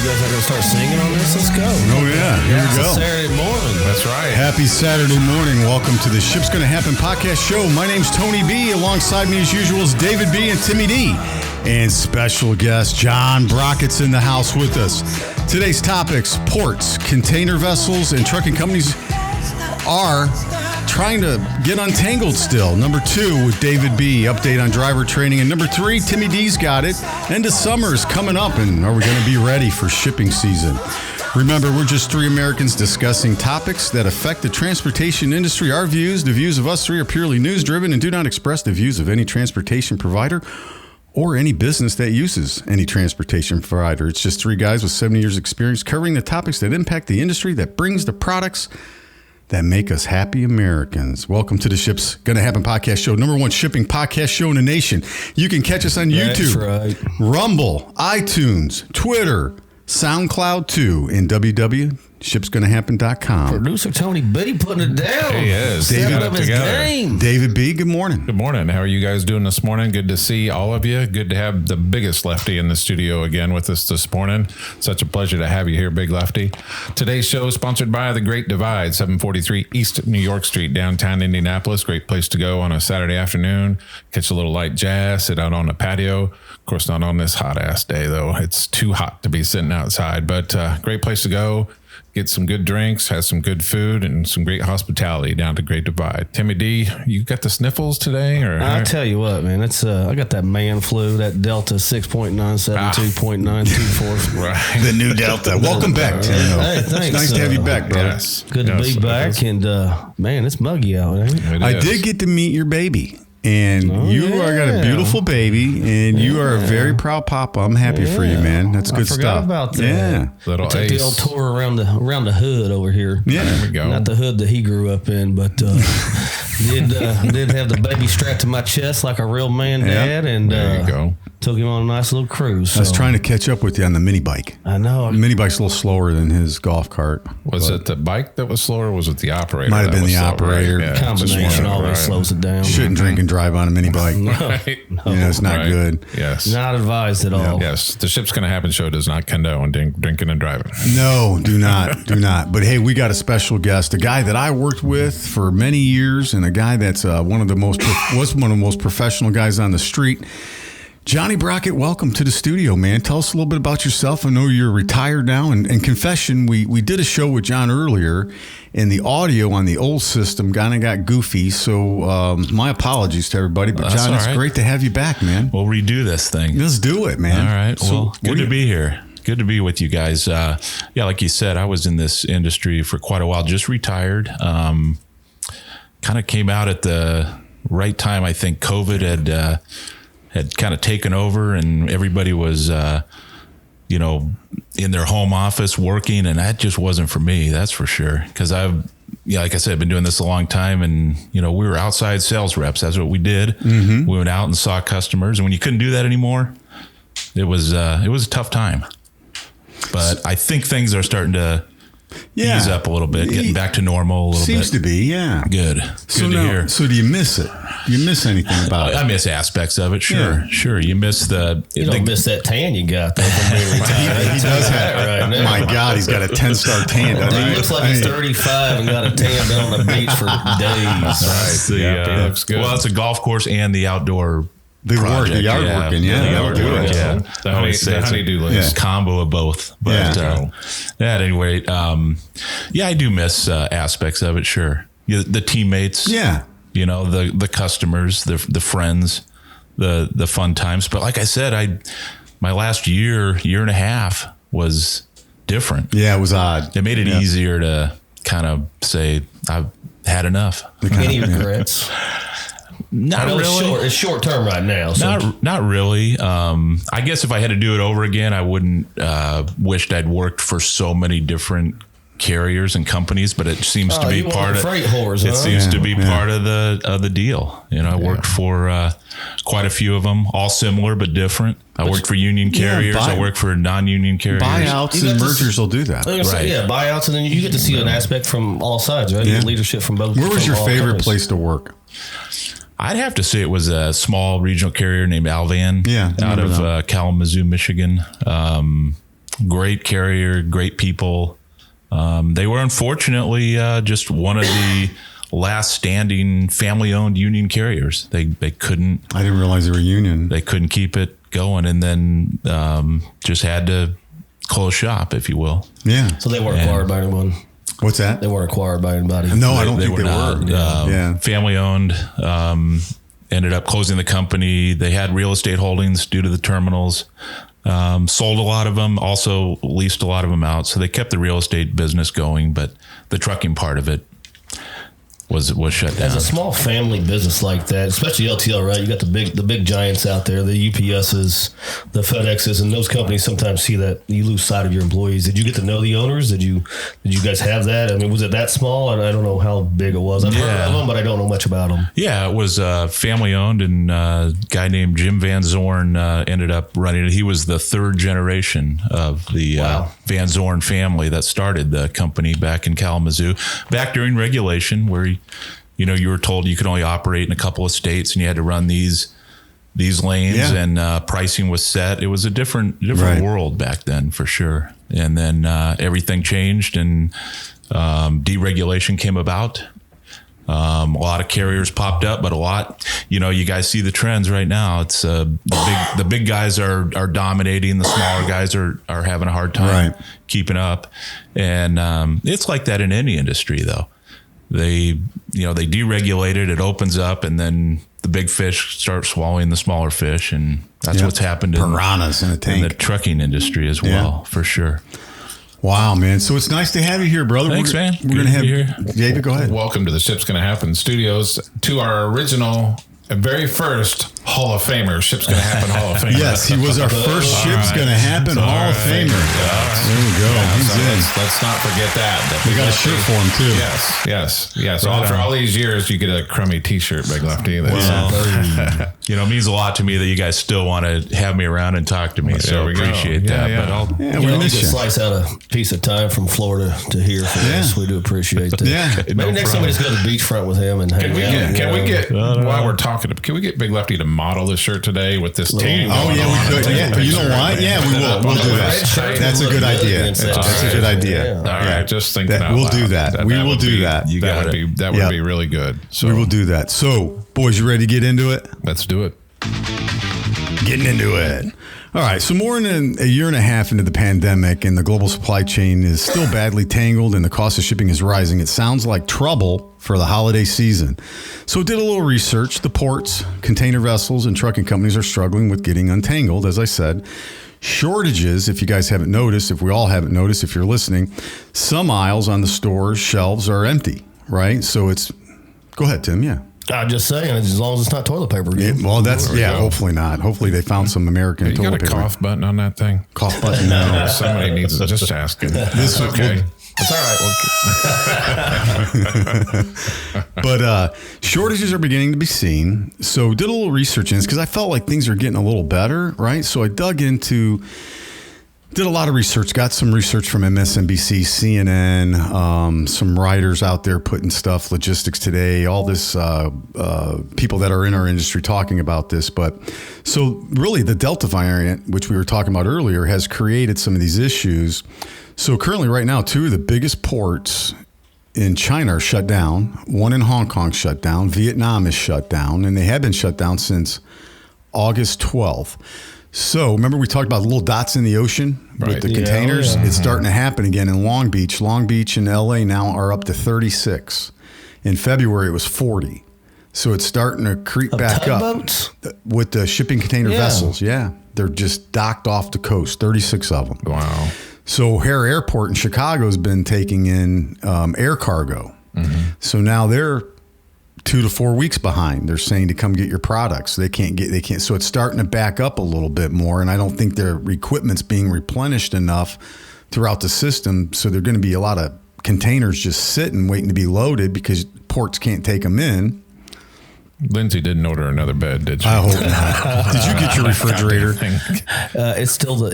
guys are going to start singing on this? Let's go. Oh, yeah. Here we go. Saturday morning. That's right. Happy Saturday morning. Welcome to the Ship's Gonna Happen podcast show. My name's Tony B. Alongside me, as usual, is David B. and Timmy D. And special guest John Brocket's in the house with us. Today's topics: ports, container vessels, and trucking companies are trying to get untangled still. Number 2 with David B. Update on driver training. And number 3, Timmy D's got it. End of summer is coming up, and are we going to be ready for shipping season? Remember, we're just 3 Americans discussing topics that affect the transportation industry. Our views, the views of us 3, are purely news-driven and do not express the views of any transportation provider or any business that uses any transportation provider. It's just 3 guys with 70 years experience covering the topics that impact the industry, that brings the products that make us happy Americans. Welcome to the Ship's Gonna Happen podcast show, number 1 shipping podcast show in the nation. You can catch us on YouTube, That's right. Rumble, iTunes, Twitter, SoundCloud 2, and www.shipsgonnahappen.com. Producer Tony B putting it down. He is. Stepping Got up it his together. game. David B., good morning. Good morning. How are you guys doing this morning? Good to see all of you. Good to have the biggest lefty in the studio again with us this morning. Such a pleasure to have you here, Big Lefty. Today's show is sponsored by The Great Divide, 743 East New York Street, downtown Indianapolis. Great place to go on a Saturday afternoon. Catch a little light jazz, sit out on the patio. Of course, not on this hot-ass day, though. It's too hot to be sitting outside, but great place to go. Get some good drinks, have some good food, and some great hospitality down to Great Divide. Timmy D, you got the sniffles today? Or I tell you what, man, it's I got that man flu, that Delta 6.972.924. Right. The new Delta. Welcome back, Tim. Hey, thanks. It's nice to have you back, brother. Yes. Good to Yes, be back, and man, it's muggy out, ain't it? It I is. did get to meet your baby. And you are got a yeah. beautiful baby, and you are a very proud papa. I'm happy for you, man. That's good I forgot stuff. about that. Yeah. Little I took the old Ace. tour around the hood over here. Yeah. There we go. Not the hood that he grew up in, but did have the baby strapped to my chest like a real man dad, and There you go. took him on a nice little cruise. I was so- trying to catch up with you on the mini bike. I know. The mini bike's a little slower than his golf cart. Was it the bike that was slower, or was it the operator? Might have that been was the slow, operator. Right? Yeah, Combination just one, always right. slows it down. Shouldn't drink and drive on a mini bike. Right. Yeah, it's not Right. good. Yes. Not advised at all. Yes. The Ship's Gonna Happen show does not condone drinking and driving. No, do not. Do not. But hey, we got a special guest, a guy that I worked with for many years, and a guy that's was one of the most professional guys on the street. Johnny Brocket, welcome to the studio, man. Tell us a little bit about yourself. I know you're retired now. And confession, we did a show with John earlier, and the audio on the old system kind of got goofy. So my apologies to everybody. But That's John, all it's right. great to have you back, man. We'll redo this thing. Let's do it, man. All right. So, Well, good to be here. Good to be with you guys. Yeah, like you said, I was in this industry for quite a while, just retired. Kind of came out at the right time. I think COVID had kind of taken over, and everybody was, in their home office working, and that just wasn't for me. That's for sure. Because like I said, I've been doing this a long time, and we were outside sales reps. That's what we did. Mm-hmm. We went out and saw customers, and when you couldn't do that anymore, it was a tough time. But I think things are starting to ease up a little bit, getting back to normal a little Seems bit. to be, yeah. Good. So Good to now, hear. so do you miss it? Do you miss anything about I it? miss aspects of it. Sure. Yeah. Sure. You miss You don't miss that tan you got though from being retired. He does have. right now. My God, he's got a 10-star tan. doesn't He he? looks like he's 35 and got a tan down on the beach for days. the, Yeah, it looks good. Well, it's a golf course and the outdoor The work, project. the yard working, The yeah. yard that'll do work, it. yeah. The I always say it's a honey-do list. combo of both. But Yeah. at any rate, I do miss aspects of it. Sure. The teammates. Yeah. The customers, the friends, the fun times. But like I said, my last year and a half was different. Yeah, it was odd. It made it easier to kind of say I've had enough. Any regrets? Not really. It's short term right now. So Not really. I guess if I had to do it over again, I wouldn't wished I'd worked for so many different carriers and companies, but it seems to be you part of freight whores. it. Huh? Seems to be Yeah. part of the deal. I worked for quite a few of them, all similar but different. I worked for union carriers. I worked for non-union carriers. Buyouts You and got to mergers will do that. Right. Yeah, buyouts, and then you get to see an aspect from all sides, right? You Yeah. get leadership from both. Where was from your all favorite companies. place to work? I'd have to say it was a small regional carrier named Alvan Yeah, I out remember of Kalamazoo, Michigan. great carrier, great people. They were unfortunately just one of the last standing family-owned union carriers. They couldn't. I didn't realize they were union. They couldn't keep it going, and then just had to close shop, if you will. Yeah. So they weren't acquired by anyone. What's that? They weren't acquired by anybody. No, I don't think they not. were. Yeah. Family-owned. Ended up closing the company. They had real estate holdings due to the terminals. Sold a lot of them, also leased a lot of them out. So they kept the real estate business going, but the trucking part of it was shut down. As a small family business like that, especially LTL, right? You got the big giants out there, the UPSs, the FedExes, and those companies sometimes see that you lose sight of your employees. Did you get to know the owners? Did you guys have that? I mean, was it that small? And I don't know how big it was. I've heard of them, but I don't know much about them. Yeah, it was family owned, and a guy named Jim Van Zorn ended up running it. He was the third generation of the Van Zorn family that started the company back in Kalamazoo, back during regulation, where you were told you could only operate in a couple of states, and you had to run these lanes, and pricing was set. It was a different Right. world back then, for sure. And then everything changed, and deregulation came about. A lot of carriers popped up, but a lot, you guys see the trends right now. It's the big guys are dominating. The smaller guys are having a hard time keeping up. And it's like that in any industry, though. They deregulate it, it opens up, and then the big fish start swallowing the smaller fish. And that's what's happened piranhas in a tank. in the trucking industry as well, for sure. Wow, man. So it's nice to have you here, brother. Thanks, man. We're going to have here. David, go ahead. Welcome to the Ship's Gonna Happen Studios, to our original, very first Hall of Famer, Ship's Gonna Happen Hall of Famer. Yes, he was our first Ship's Gonna Happen Hall of Famer. There we go. He's in. Let's not forget that. We got a shirt for him, too. Yes. So after all these years, you get a crummy T-shirt, Big Lefty. It means a lot to me that you guys still want to have me around and talk to me. So I appreciate that. Yeah. But we miss just you. slice out a piece of time from Florida to here for us. We do appreciate that. Yeah. Maybe next time we just go to the beachfront with him and hang out. Can we get while we're talking? Can we get Big Lefty to model this shirt today with this team? Oh, yeah, we could. Yeah, you know what? Yeah, we will. We'll do that. That's a good idea. That's a good idea. All right, just thinking out We'll loud. do that. We will do that. That would be really good. So We will do that. So, boys, you ready to get into it? let's do it. Getting into it. All right. So more than a year and a half into the pandemic, and the global supply chain is still badly tangled, and the cost of shipping is rising. It sounds like trouble for the holiday season. So did a little research. The ports, container vessels, and trucking companies are struggling with getting untangled, as I said. Shortages, if you guys haven't noticed, if we all haven't noticed, if you're listening, some aisles on the store's shelves are empty, right? So it's, go ahead, Tim. Yeah. I'm just saying, as long as it's not toilet paper. Well, that's, hopefully not. Hopefully they found some American You got a toilet paper. cough button on that thing? Cough button. No. Somebody needs to just asking. This It's okay. It's all right. But shortages are beginning to be seen. So did a little research in this because I felt like things are getting a little better, right? So I did a lot of research, got some research from MSNBC, CNN, some writers out there putting stuff, Logistics Today, all this, people that are in our industry talking about this. But so really the Delta variant, which we were talking about earlier, has created some of these issues. So currently right now, two of the biggest ports in China are shut down. One in Hong Kong shut down. Vietnam is shut down, and they have been shut down since August 12th. So remember we talked about little dots in the ocean with the containers? It's starting to happen again in Long Beach. Long Beach and LA now are up to 36. In February, it was 40. So it's starting to creep back up Tugboats? with the shipping container vessels. Yeah. They're just docked off the coast, 36 of them. Wow. So O'Hare Airport in Chicago has been taking in air cargo. Mm-hmm. So now they're 2 to 4 weeks behind. They're saying to come get your products. They can't. So it's starting to back up a little bit more. And I don't think their equipment's being replenished enough throughout the system. So there are going to be a lot of containers just sitting, waiting to be loaded because ports can't take them in. Lindsay didn't order another bed, did she? I hope not. Did you get your refrigerator? It's still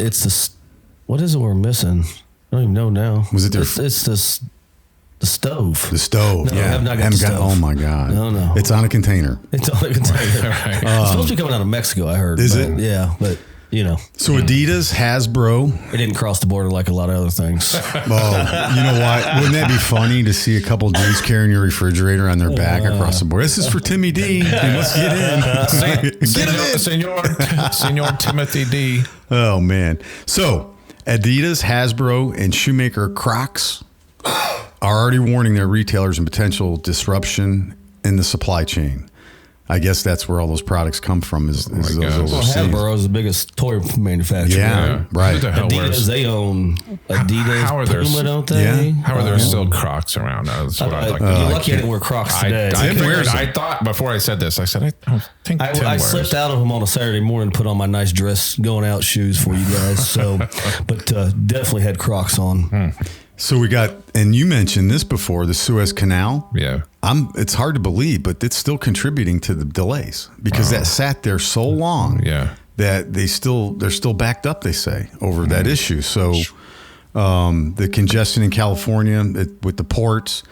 what is it we're missing? I don't even know now. Was it there? It's the stove. The stove. No, I have not got the stove. Oh my God. No. It's on a container. It's on a container. Right. It's supposed to be coming out of Mexico, I heard. Is it? Yeah, but So Adidas, Hasbro. It didn't cross the border like a lot of other things. Oh, you know what? Wouldn't that be funny to see a couple of dudes carrying your refrigerator on their back across the border? This is for Timmy D. Let's get in. Senor Timothy D. Oh, man. So Adidas, Hasbro, and shoemaker Crocs are already warning their retailers and potential disruption in the supply chain. I guess that's where all those products come from. Is those overseas. Hasbro is the biggest toy manufacturer. Yeah, right. Adidas, they own Adidas, Puma, don't they? Yeah. How are there still Crocs around? That's what I'd like to You're know. lucky I didn't wear Crocs today. I thought before I said this, I said, I don't think Tim I wears. slipped out of them on a Saturday morning and put on my nice dress going out shoes for you guys. So, but definitely had Crocs on. So we got, and you mentioned this before, the Suez Canal. Yeah. It's hard to believe, but it's still contributing to the delays because that sat there so long that they're still backed up, they say, over that issue. So the congestion in California with the ports.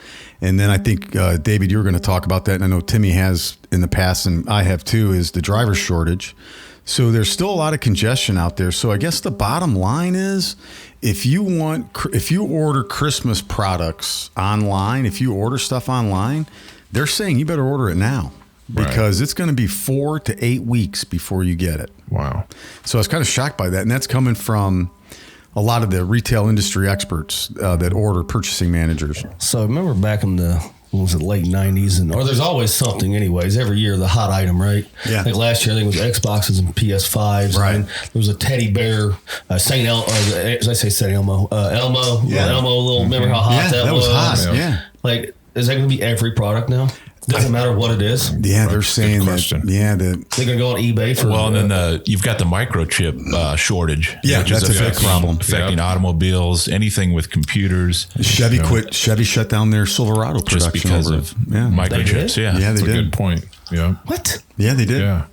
And then I think, David, you were going to talk about that. And I know Timmy has in the past, and I have too, is the driver shortage. So there's still a lot of congestion out there. So I guess the bottom line is, if you order Christmas products online, if you order stuff online, they're saying you better order it now because it's going to be 4 to 8 weeks before you get it. Wow. So I was kind of shocked by that. And that's coming from a lot of the retail industry experts that order purchasing managers. So I remember back in the late 90s, or there's always something anyways, every year, the hot item, right? Yeah. Like last year, I think it was Xboxes and PS5s. Right. And there was a teddy bear, St. Elmo, as I say, St. Elmo, Elmo, Yeah. Elmo, remember how hot that was? Hot. Yeah. Like, is that going to be every product now? Doesn't matter what it is. Yeah, they're saying that. Yeah, They're going to go on eBay for. Well, and then you've got the microchip shortage. Yeah, which is that's a big problem. Affecting automobiles, anything with computers. Chevy shut down their Silverado production Just because of microchips. Yeah, That's they a did. good point. Yeah. What? Yeah, they did. Yeah.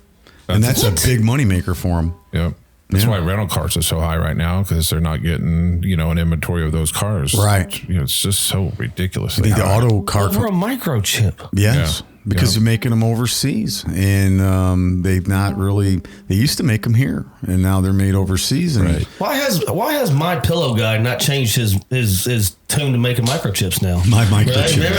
And that's a big moneymaker for them. Yeah. That's why rental cars are so high right now, because they're not getting, an inventory of those cars. Right. It's just so ridiculous. I think the auto car. Over a microchip. Yes. Yeah. Because they're making them overseas, and they've not really. They used to make them here, and now they're made overseas. And Why has my pillow guy not changed his tune to making microchips now? My microchip.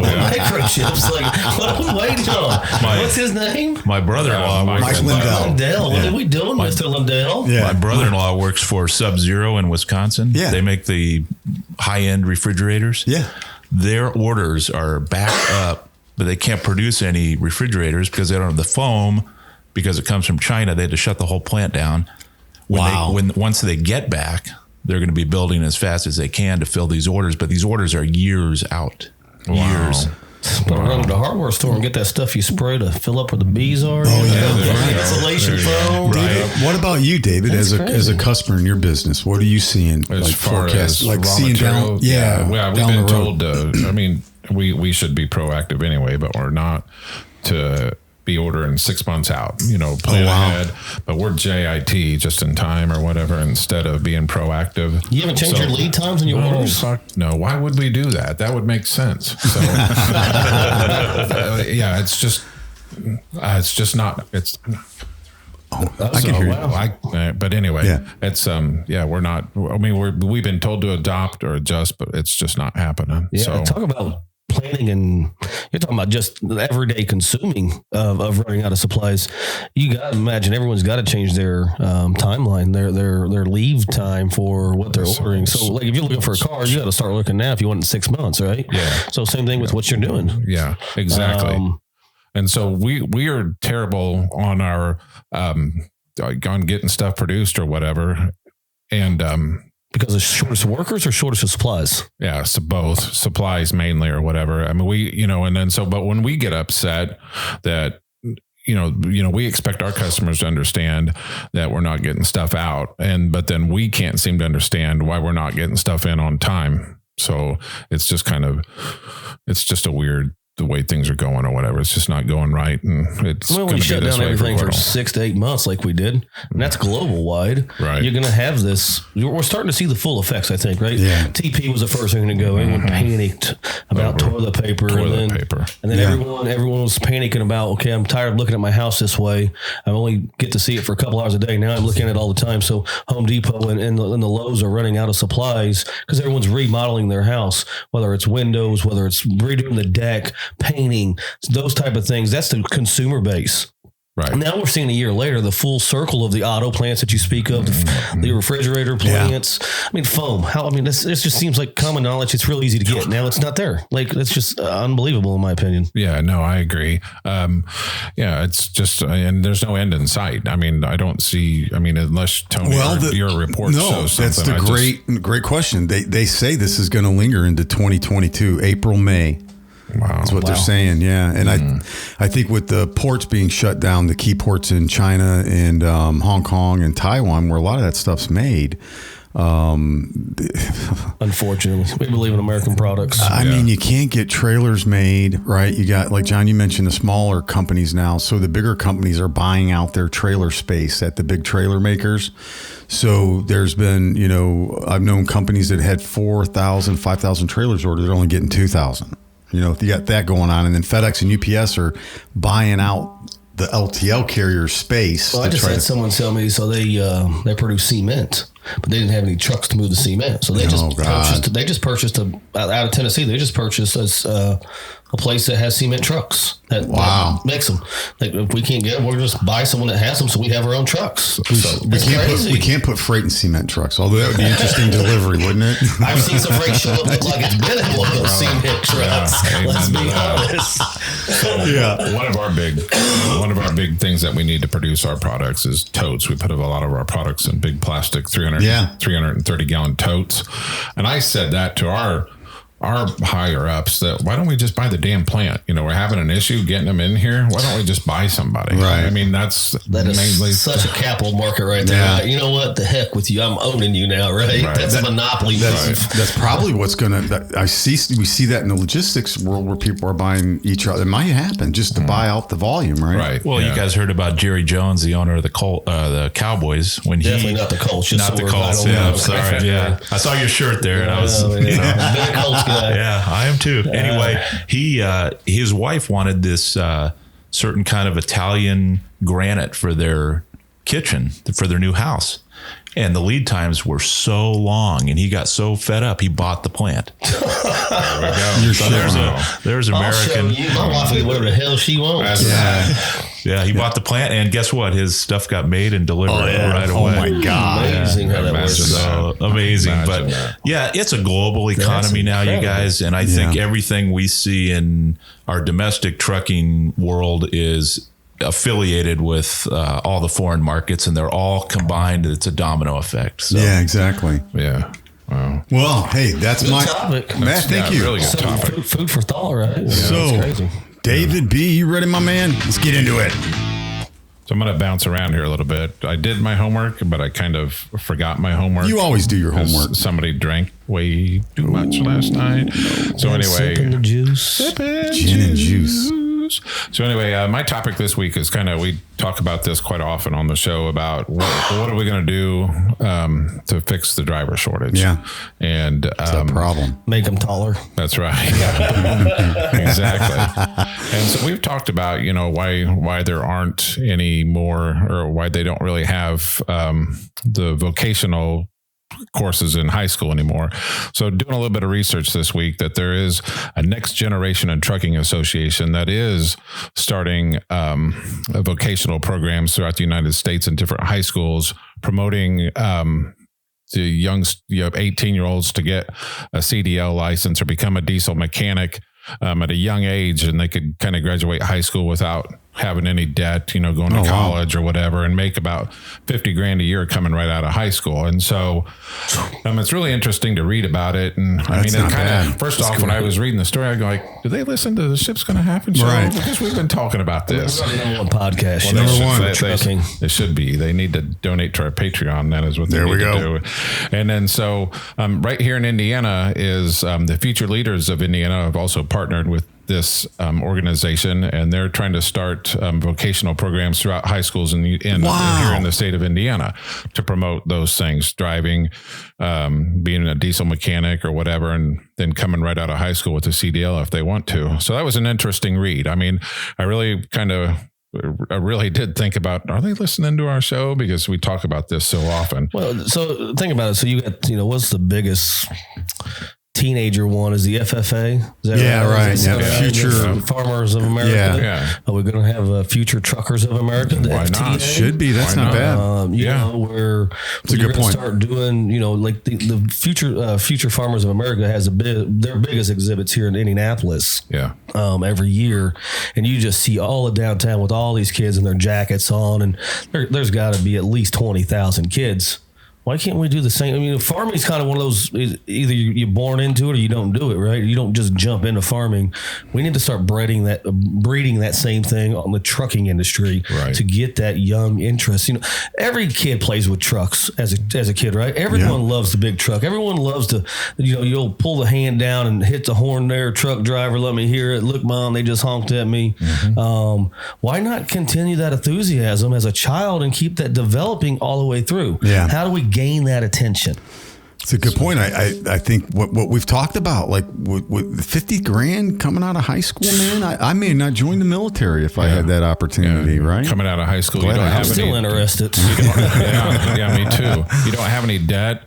Right? Microchips. Like, what are we waiting on? What's his name? My brother-in-law Mike works. Lindell. Lindell. What are we doing, Mr. Lindell? Yeah. My brother-in-law works for Sub-Zero in Wisconsin. Yeah. They make the high-end refrigerators. Yeah. Their orders are backed up, but they can't produce any refrigerators because they don't have the foam because it comes from China. They had to shut the whole plant down. Once they get back, they're going to be building as fast as they can to fill these orders, but these orders are years out. Years. But run to the hardware store and get that stuff you spray to fill up where the bees are. Insulation foam. David, what about you, David, as a customer in your business? What are you seeing? As far as like raw seeing material, down? Well, we've down been the road. told. We should be proactive anyway, but we're not to be ordering 6 months out. Plan ahead. But we're JIT, just in time or whatever, instead of being proactive. You haven't changed your lead times in your orders? No. Why would we do that? That would make sense. So, it's just not. It's. I can hear you. But anyway, it's we're not. I mean, we've been told to adopt or adjust, but it's just not happening. Yeah, so talk about planning, and you're talking about just the everyday consuming of running out of supplies. You got to imagine everyone's got to change their timeline, their leave time for what they're ordering. So, like if you're looking for a car, you got to start looking now if you want it in 6 months, right? Yeah. So same thing with what you're doing. Yeah, exactly. And so we are terrible on our on getting stuff produced or whatever, and because of shortage of workers or shortage of supplies. Yeah, so both supplies mainly or whatever. I mean, but when we get upset that we expect our customers to understand that we're not getting stuff out, but then we can't seem to understand why we're not getting stuff in on time. So it's just a weird the way things are going or whatever. It's just not going right. And it's well, we shut down everything for 6 to 8 months like we did. And that's global wide. Right. You're going to have this. We're starting to see the full effects, I think, right? Yeah. TP was the first thing to go. Everyone panicked about toilet paper. And then everyone was panicking about, okay, I'm tired of looking at my house this way. I only get to see it for a couple hours a day. Now I'm looking at it all the time. So Home Depot and the Lowe's are running out of supplies because everyone's remodeling their house, whether it's windows, whether it's redoing the deck, painting, those type of things. That's the consumer base. Right. Now we're seeing a year later the full circle of the auto plants that you speak of, the refrigerator plants. I mean, foam. This just seems like common knowledge. It's real easy to get. Now it's not there. Like, that's just unbelievable in my opinion. Yeah, no, I agree. It's just, and there's no end in sight. I mean, I don't see, unless Tony, your report shows something. That's the great question. They say this is going to linger into 2022, April, May. Wow. That's what they're saying. Yeah. And I think with the ports being shut down, the key ports in China and Hong Kong and Taiwan, where a lot of that stuff's made. Unfortunately, we believe in American products. I mean, you can't get trailers made, right? You got, like John, you mentioned the smaller companies now. So the bigger companies are buying out their trailer space at the big trailer makers. So there's been, I've known companies that had 4,000, 5,000 trailers ordered. They're only getting 2,000. If you got that going on, and then FedEx and UPS are buying out the LTL carrier space. Well, I just had someone tell me, so they produce cement, but they didn't have any trucks to move the cement, so they just purchased out of Tennessee. They just purchased a place that has cement trucks. That makes them. Like, if we can't get them, we'll just buy someone that has them, so we have our own trucks. We can't put freight in cement trucks, although that would be interesting delivery, wouldn't it? I've seen some freight show up look like it's been in one of those cement trucks. Let's be honest. Yeah, one of our big things that we need to produce our products is totes. We put a lot of our products in big plastic 330 gallon totes, and I said that to our higher ups, that why don't we just buy the damn plant? We're having an issue getting them in here. Why don't we just buy somebody? Right. I mean, that is such a capital market right there. Yeah. Like, you know what? The heck with you. I'm owning you now, right? That's a monopoly. That's probably what's going to, we see that in the logistics world where people are buying each other. It might happen just to buy out the volume, right? Right. Well, you guys heard about Jerry Jones, the owner of the Cowboys, when definitely not the Colts. Not the Colts. Yeah, I'm sorry. Yeah. I saw your shirt there and I was, big Colts guy. Yeah, I am too. Anyway, his wife wanted this certain kind of Italian granite for their kitchen, for their new house. And the lead times were so long, and he got so fed up, he bought the plant. There we go. There's American. My wife will get whatever the hell she wants. Yeah, he bought the plant, and guess what? His stuff got made and delivered right away. Oh my God! Amazing how that works. So amazing, but it's a global economy now, you guys, and I think everything we see in our domestic trucking world is affiliated with all the foreign markets, and they're all combined. It's a domino effect. So. Yeah, exactly. Yeah. Wow. Well, hey, that's good my topic. Matt. Thank you. Really good topic. Food for thought, right? Yeah, so, that's crazy. David B, you ready, my man? Let's get into it. So I'm going to bounce around here a little bit. I did my homework, but I kind of forgot my homework. You always do your homework. Somebody drank way too much last night. So anyway, sipping the juice. Gin and juice. So anyway, my topic this week is we talk about this quite often on the show about what are we going to do to fix the driver shortage? Yeah. And it's a problem. Make them taller. That's right. Exactly. And so we've talked about, why there aren't any more, or why they don't really have the vocational courses in high school anymore. So doing a little bit of research this week, that there is a next generation in trucking association that is starting vocational programs throughout the United States in different high schools, promoting the young 18-year-olds to get a CDL license or become a diesel mechanic at a young age, and they could kind of graduate high school without having any debt, going to college or whatever, and make about $50,000 a year coming right out of high school. And so it's really interesting to read about it. And first off, when I was reading the story, I go like, do they listen to the Ship's Gonna Happen show? Right. Because we've been talking about this. We're the number one podcast. They should be. They need to donate to our Patreon. That is what they need to do. And then so right here in Indiana is the Future Leaders of Indiana have also partnered with this organization, and they're trying to start vocational programs throughout high schools here in the state of Indiana to promote those things, driving, being a diesel mechanic or whatever, and then coming right out of high school with a CDL if they want to. So that was an interesting read. I mean, I really did think about, are they listening to our show? Because we talk about this so often. Well, so think about it. So you got, what's the biggest teenager one is the FFA. Is that right. Future Farmers of America. Yeah. Are we going to have Future Truckers of America? The Why FTA? not? Should be. That's not bad. You know, where it's a good point. Start doing, like the Future Farmers of America has their biggest exhibits here in Indianapolis. Yeah. Every year, and you just see all of downtown with all these kids and their jackets on, and there's got to be at least 20,000 kids. Why can't we do the same? I mean, farming is kind of one of those, either you're born into it or you don't do it, right? You don't just jump into farming. We need to start breeding that same thing on the trucking industry to get that young interest. Every kid plays with trucks as a kid, right? Everyone loves the big truck. Everyone loves to, you'll pull the hand down and hit the horn there, truck driver, let me hear it. Look, Mom, they just honked at me. Mm-hmm. Why not continue that enthusiasm as a child and keep that developing all the way through? Yeah. How do we gain that attention? It's a good point. I think what we've talked about, like with 50 grand coming out of high school, man, I may not join the military if I had that opportunity, right? Coming out of high school, I'm still interested. Yeah, me too. You don't have any debt.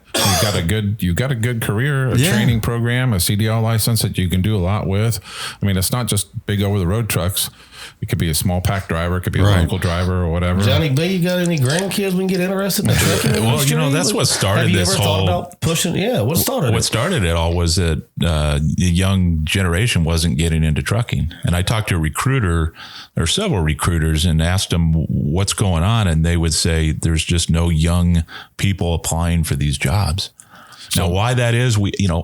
You got a good career, a training program, a CDL license that you can do a lot with. I mean, it's not just big over the road trucks. It could be a small pack driver. It could be a local driver or whatever. Johnny B, you got any grandkids we can get interested in the trucking industry? Well, that's what started this whole. Have you ever thought about pushing? Yeah, what started it all was that the young generation wasn't getting into trucking. And I talked to a recruiter, or several recruiters, and asked them what's going on. And they would say there's just no young people applying for these jobs. Now, why that is,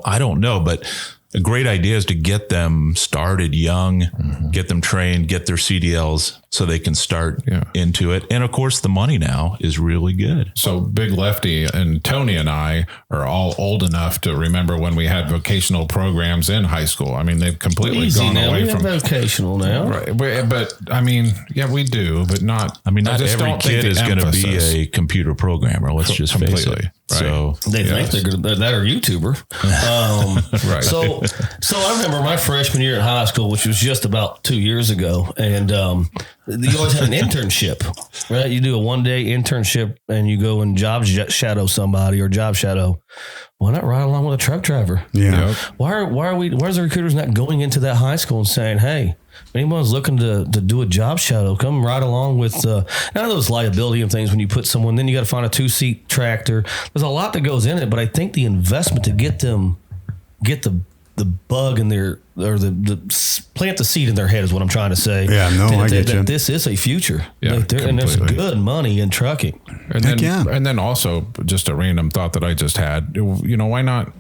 I don't know, but a great idea is to get them started young, get them trained, get their CDLs so they can start into it. And of course, the money now is really good. So Big Lefty and Tony and I are all old enough to remember when we had vocational programs in high school. I mean, they've completely gone away from vocational now. Right. But I mean, we do, but not. I mean, not every kid is going to be a computer programmer. Let's just face it. Right. So they think they're good. That or YouTuber. Right. So I remember my freshman year in high school, which was just about 2 years ago, and you always had an internship, right? You do a 1-day internship and you go and job shadow somebody or job shadow. Why not ride along with a truck driver? Yeah. Yep. Where's the recruiters not going into that high school and saying, hey, if anyone's looking to do a job shadow, come right along with none of those liability and things when you put someone, then you got to find a 2-seat tractor. There's a lot that goes in it, but I think the investment to get the bug in their, or the plant the seed in their head is what I'm trying to say. Yeah, no, I get you. This is a future. Yeah, and there's good money in trucking. And then also just a random thought that I just had, why not,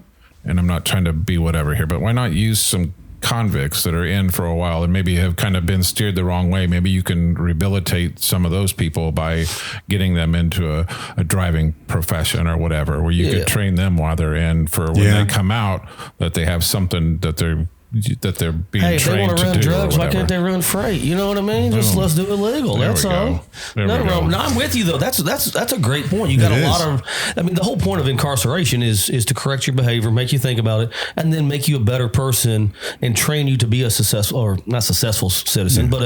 and I'm not trying to be whatever here, but why not use some convicts that are in for a while and maybe have kind of been steered the wrong way? Maybe you can rehabilitate some of those people by getting them into a driving profession or whatever, where you could train them while they're in, for when they come out, that they have something that they're being trained to do. Hey, if they want to run drugs, why can't they run freight? You know what I mean? Just let's do it legal. That's all. No, I'm with you though. That's a great point. You got a lot of. I mean, the whole point of incarceration is to correct your behavior, make you think about it, and then make you a better person and train you to be a successful, or not successful citizen, but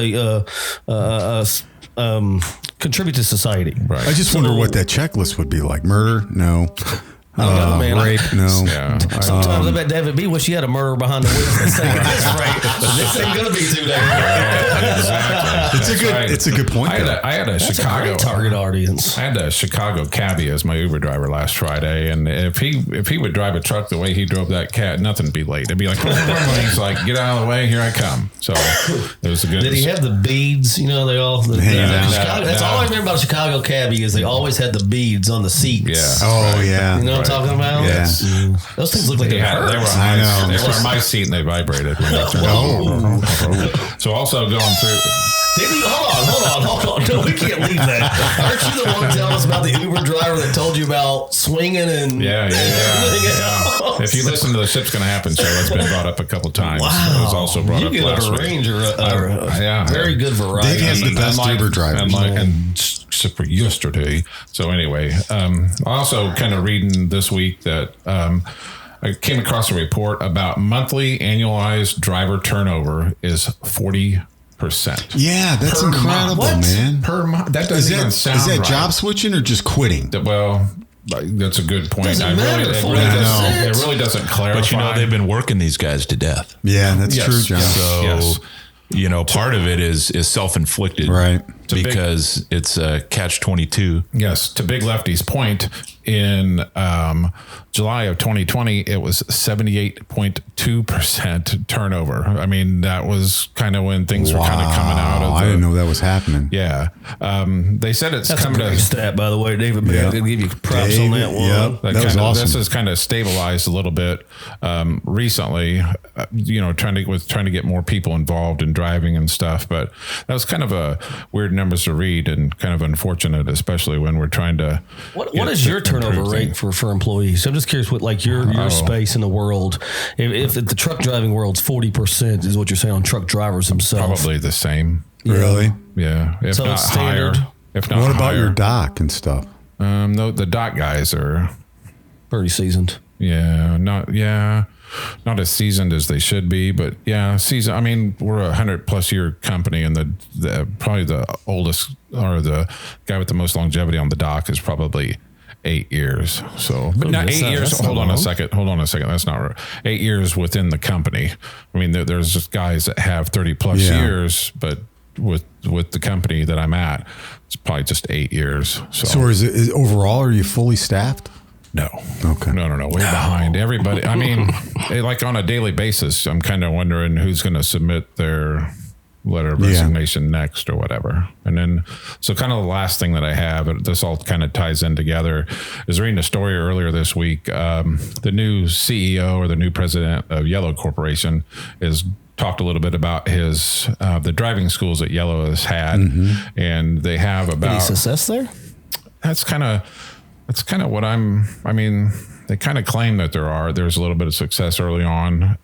contribute to society. Right. I just wonder what that checklist would be like. Murder? No. Rape? No. Yeah. Sometimes I bet David B. wish he had a murderer behind the wheel. This ain't gonna be too damn. Exactly. It's a good point. I had a Chicago target audience. I had a Chicago cabbie as my Uber driver last Friday, and if he would drive a truck the way he drove that cat, nothing would be late. It'd be like, he's like, get out of the way, here I come. So it was a good. Did he have the beads? They all. That's all I remember about a Chicago cabbie is they always had the beads on the seats. Yeah. Oh yeah. You know what I'm talking about? Yeah. Those things look like they were on my seat and they vibrated. So also going through. Hold on. Hold on. No, we can't leave that. Aren't you the one telling us about the Uber driver that told you about swinging and Yeah. If you listen to the Ship's Gonna Happen show, it's been brought up a couple times. Wow. It was also brought up last week. Very good variety. Dave has the best Uber drivers. And except for yesterday. So anyway, also kind of reading this week that I came across a report about monthly annualized driver turnover is 40%. Yeah, that's Per incredible, month. man. Per month. That doesn't even sound Is that right. job switching or just quitting? Well, that's a good point. Doesn't matter, it 40%. really doesn't clarify. But you know, they've been working these guys to death. Yeah, that's Yes, true, John. yes. So, Yes. you know, part of it is self-inflicted. Right. Because it's a catch-22. Yes, to Big Lefty's point, in July of 2020, it was 78.2% turnover. I mean, that was kind of when things were kind of coming out of I didn't know that was happening. Yeah. They said it's That's a coming great to... stat, by the way, David. Yeah. I'm going to give you props on that one. Yep. That was awesome. This has kind of stabilized a little bit recently. Trying to get more people involved in driving and stuff. But that was kind of a weird numbers to read and kind of unfortunate, especially when we're trying to. What is your turnover rate for employees? I'm just curious what like your space in the world. If the truck driving world's 40% is what you're saying on truck drivers themselves. Probably the same. Really? Yeah. If So not it's standard. higher. If not What about higher. your dock and stuff? No, the dock guys are. Pretty seasoned. Not as seasoned as they should be, but seasoned. I mean, we're a 100+ year company, and the probably the oldest or the guy with the most longevity on the dock is probably 8 years. So, but not 8 years. Hold on a second. That's not right. 8 years within the company. I mean, there's just guys that have 30+ years, but with the company that I'm at, it's probably just 8 years. So is overall, are you fully staffed? No. Okay. No. We're behind everybody. I mean, like on a daily basis, I'm kind of wondering who's going to submit their letter of resignation next or whatever. And then, so kind of the last thing that I have, this all kind of ties in together, is reading a story earlier this week. The new CEO or the new president of Yellow Corporation is talked a little bit about his the driving schools that Yellow has had, and they have about Any success there? That's kind of what I mean, they kind of claim that there's a little bit of success early on.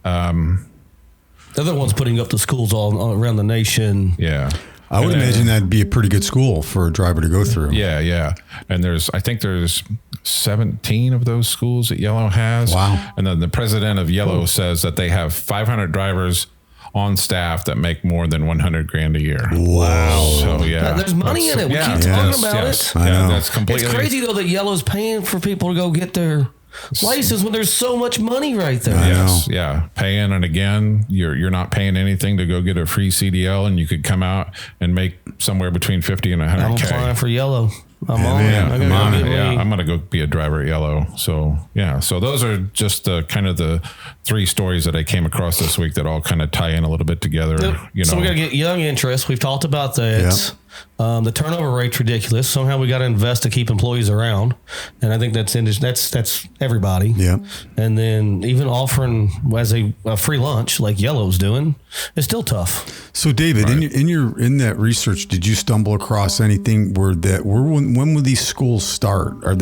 The other one's putting up the schools all around the nation. Yeah. I would imagine that'd be a pretty good school for a driver to go through. Yeah. And I think there's 17 of those schools that Yellow has. Wow. And then the president of Yellow says that they have 500 drivers on staff that make more than $100,000 a year. Wow. So yeah, There's money in it. We keep talking about it. I know. That's completely. It's crazy though that Yellow's paying for people to go get their license when there's so much money right there. Yes, yeah, paying, and again, you're not paying anything to go get a free CDL, and you could come out and make somewhere between 50 and 100K. I'm applying for Yellow. I'm on it. man, I gotta I'm go on get it. me- Yeah, I'm going to go be a driver at Yellow. So, so those are just the kind of the three stories that I came across this week that all kind of tie in a little bit together. Yep. So we got to get young interest. We've talked about that. The turnover rate's ridiculous. Somehow we got to invest to keep employees around, and I think that's everybody. Yeah. And then even offering as a free lunch like Yellow's doing is still tough. So David, in that research, did you stumble across anything when will these schools start? Have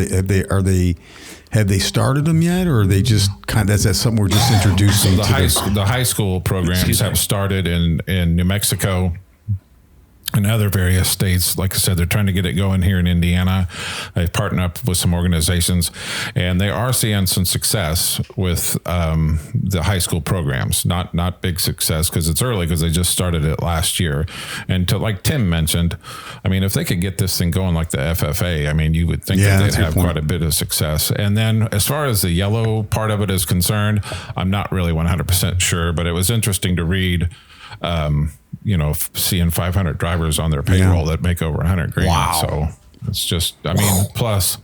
they started them yet, or are they just is that something we're just introducing? The high school programs have started in New Mexico and other various states. Like I said, they're trying to get it going here in Indiana. They've partnered up with some organizations, and they are seeing some success with the high school programs. Not big success because it's early, because they just started it last year. And like Tim mentioned, I mean, if they could get this thing going like the FFA, I mean, you would think that they'd have quite a bit of success. And then as far as the Yellow part of it is concerned, I'm not really 100% sure, but it was interesting to read seeing 500 drivers on their payroll that make over $100,000. Wow. So it's just, I mean, plus,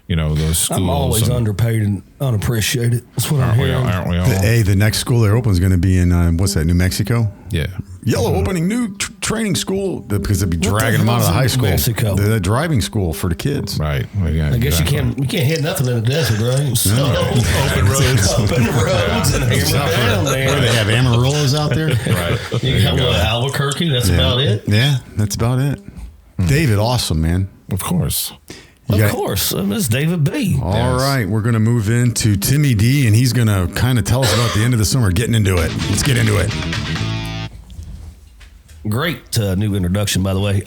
those schools. I'm always underpaid and unappreciated. That's what I'm hearing. Aren't we all? The next school they're open is going to be in what's that? New Mexico. Yeah. Yellow opening new training school because they'd be dragging them out of the high school. Mexico? The driving school for the kids. Right. Well, yeah, I guess exactly. you can't hit nothing in the desert, right? So, Open roads. open roads and hammer down Where there. they have Amarillos out there. Right. You got what, Albuquerque, that's about it. Yeah, that's about it. David, awesome, man. Of course. You Of got- course. This is David B. All right, we're going to move into Timmy D, and he's going to kind of tell us about the end of the summer, getting into it. Let's get into it. Great new introduction, by the way.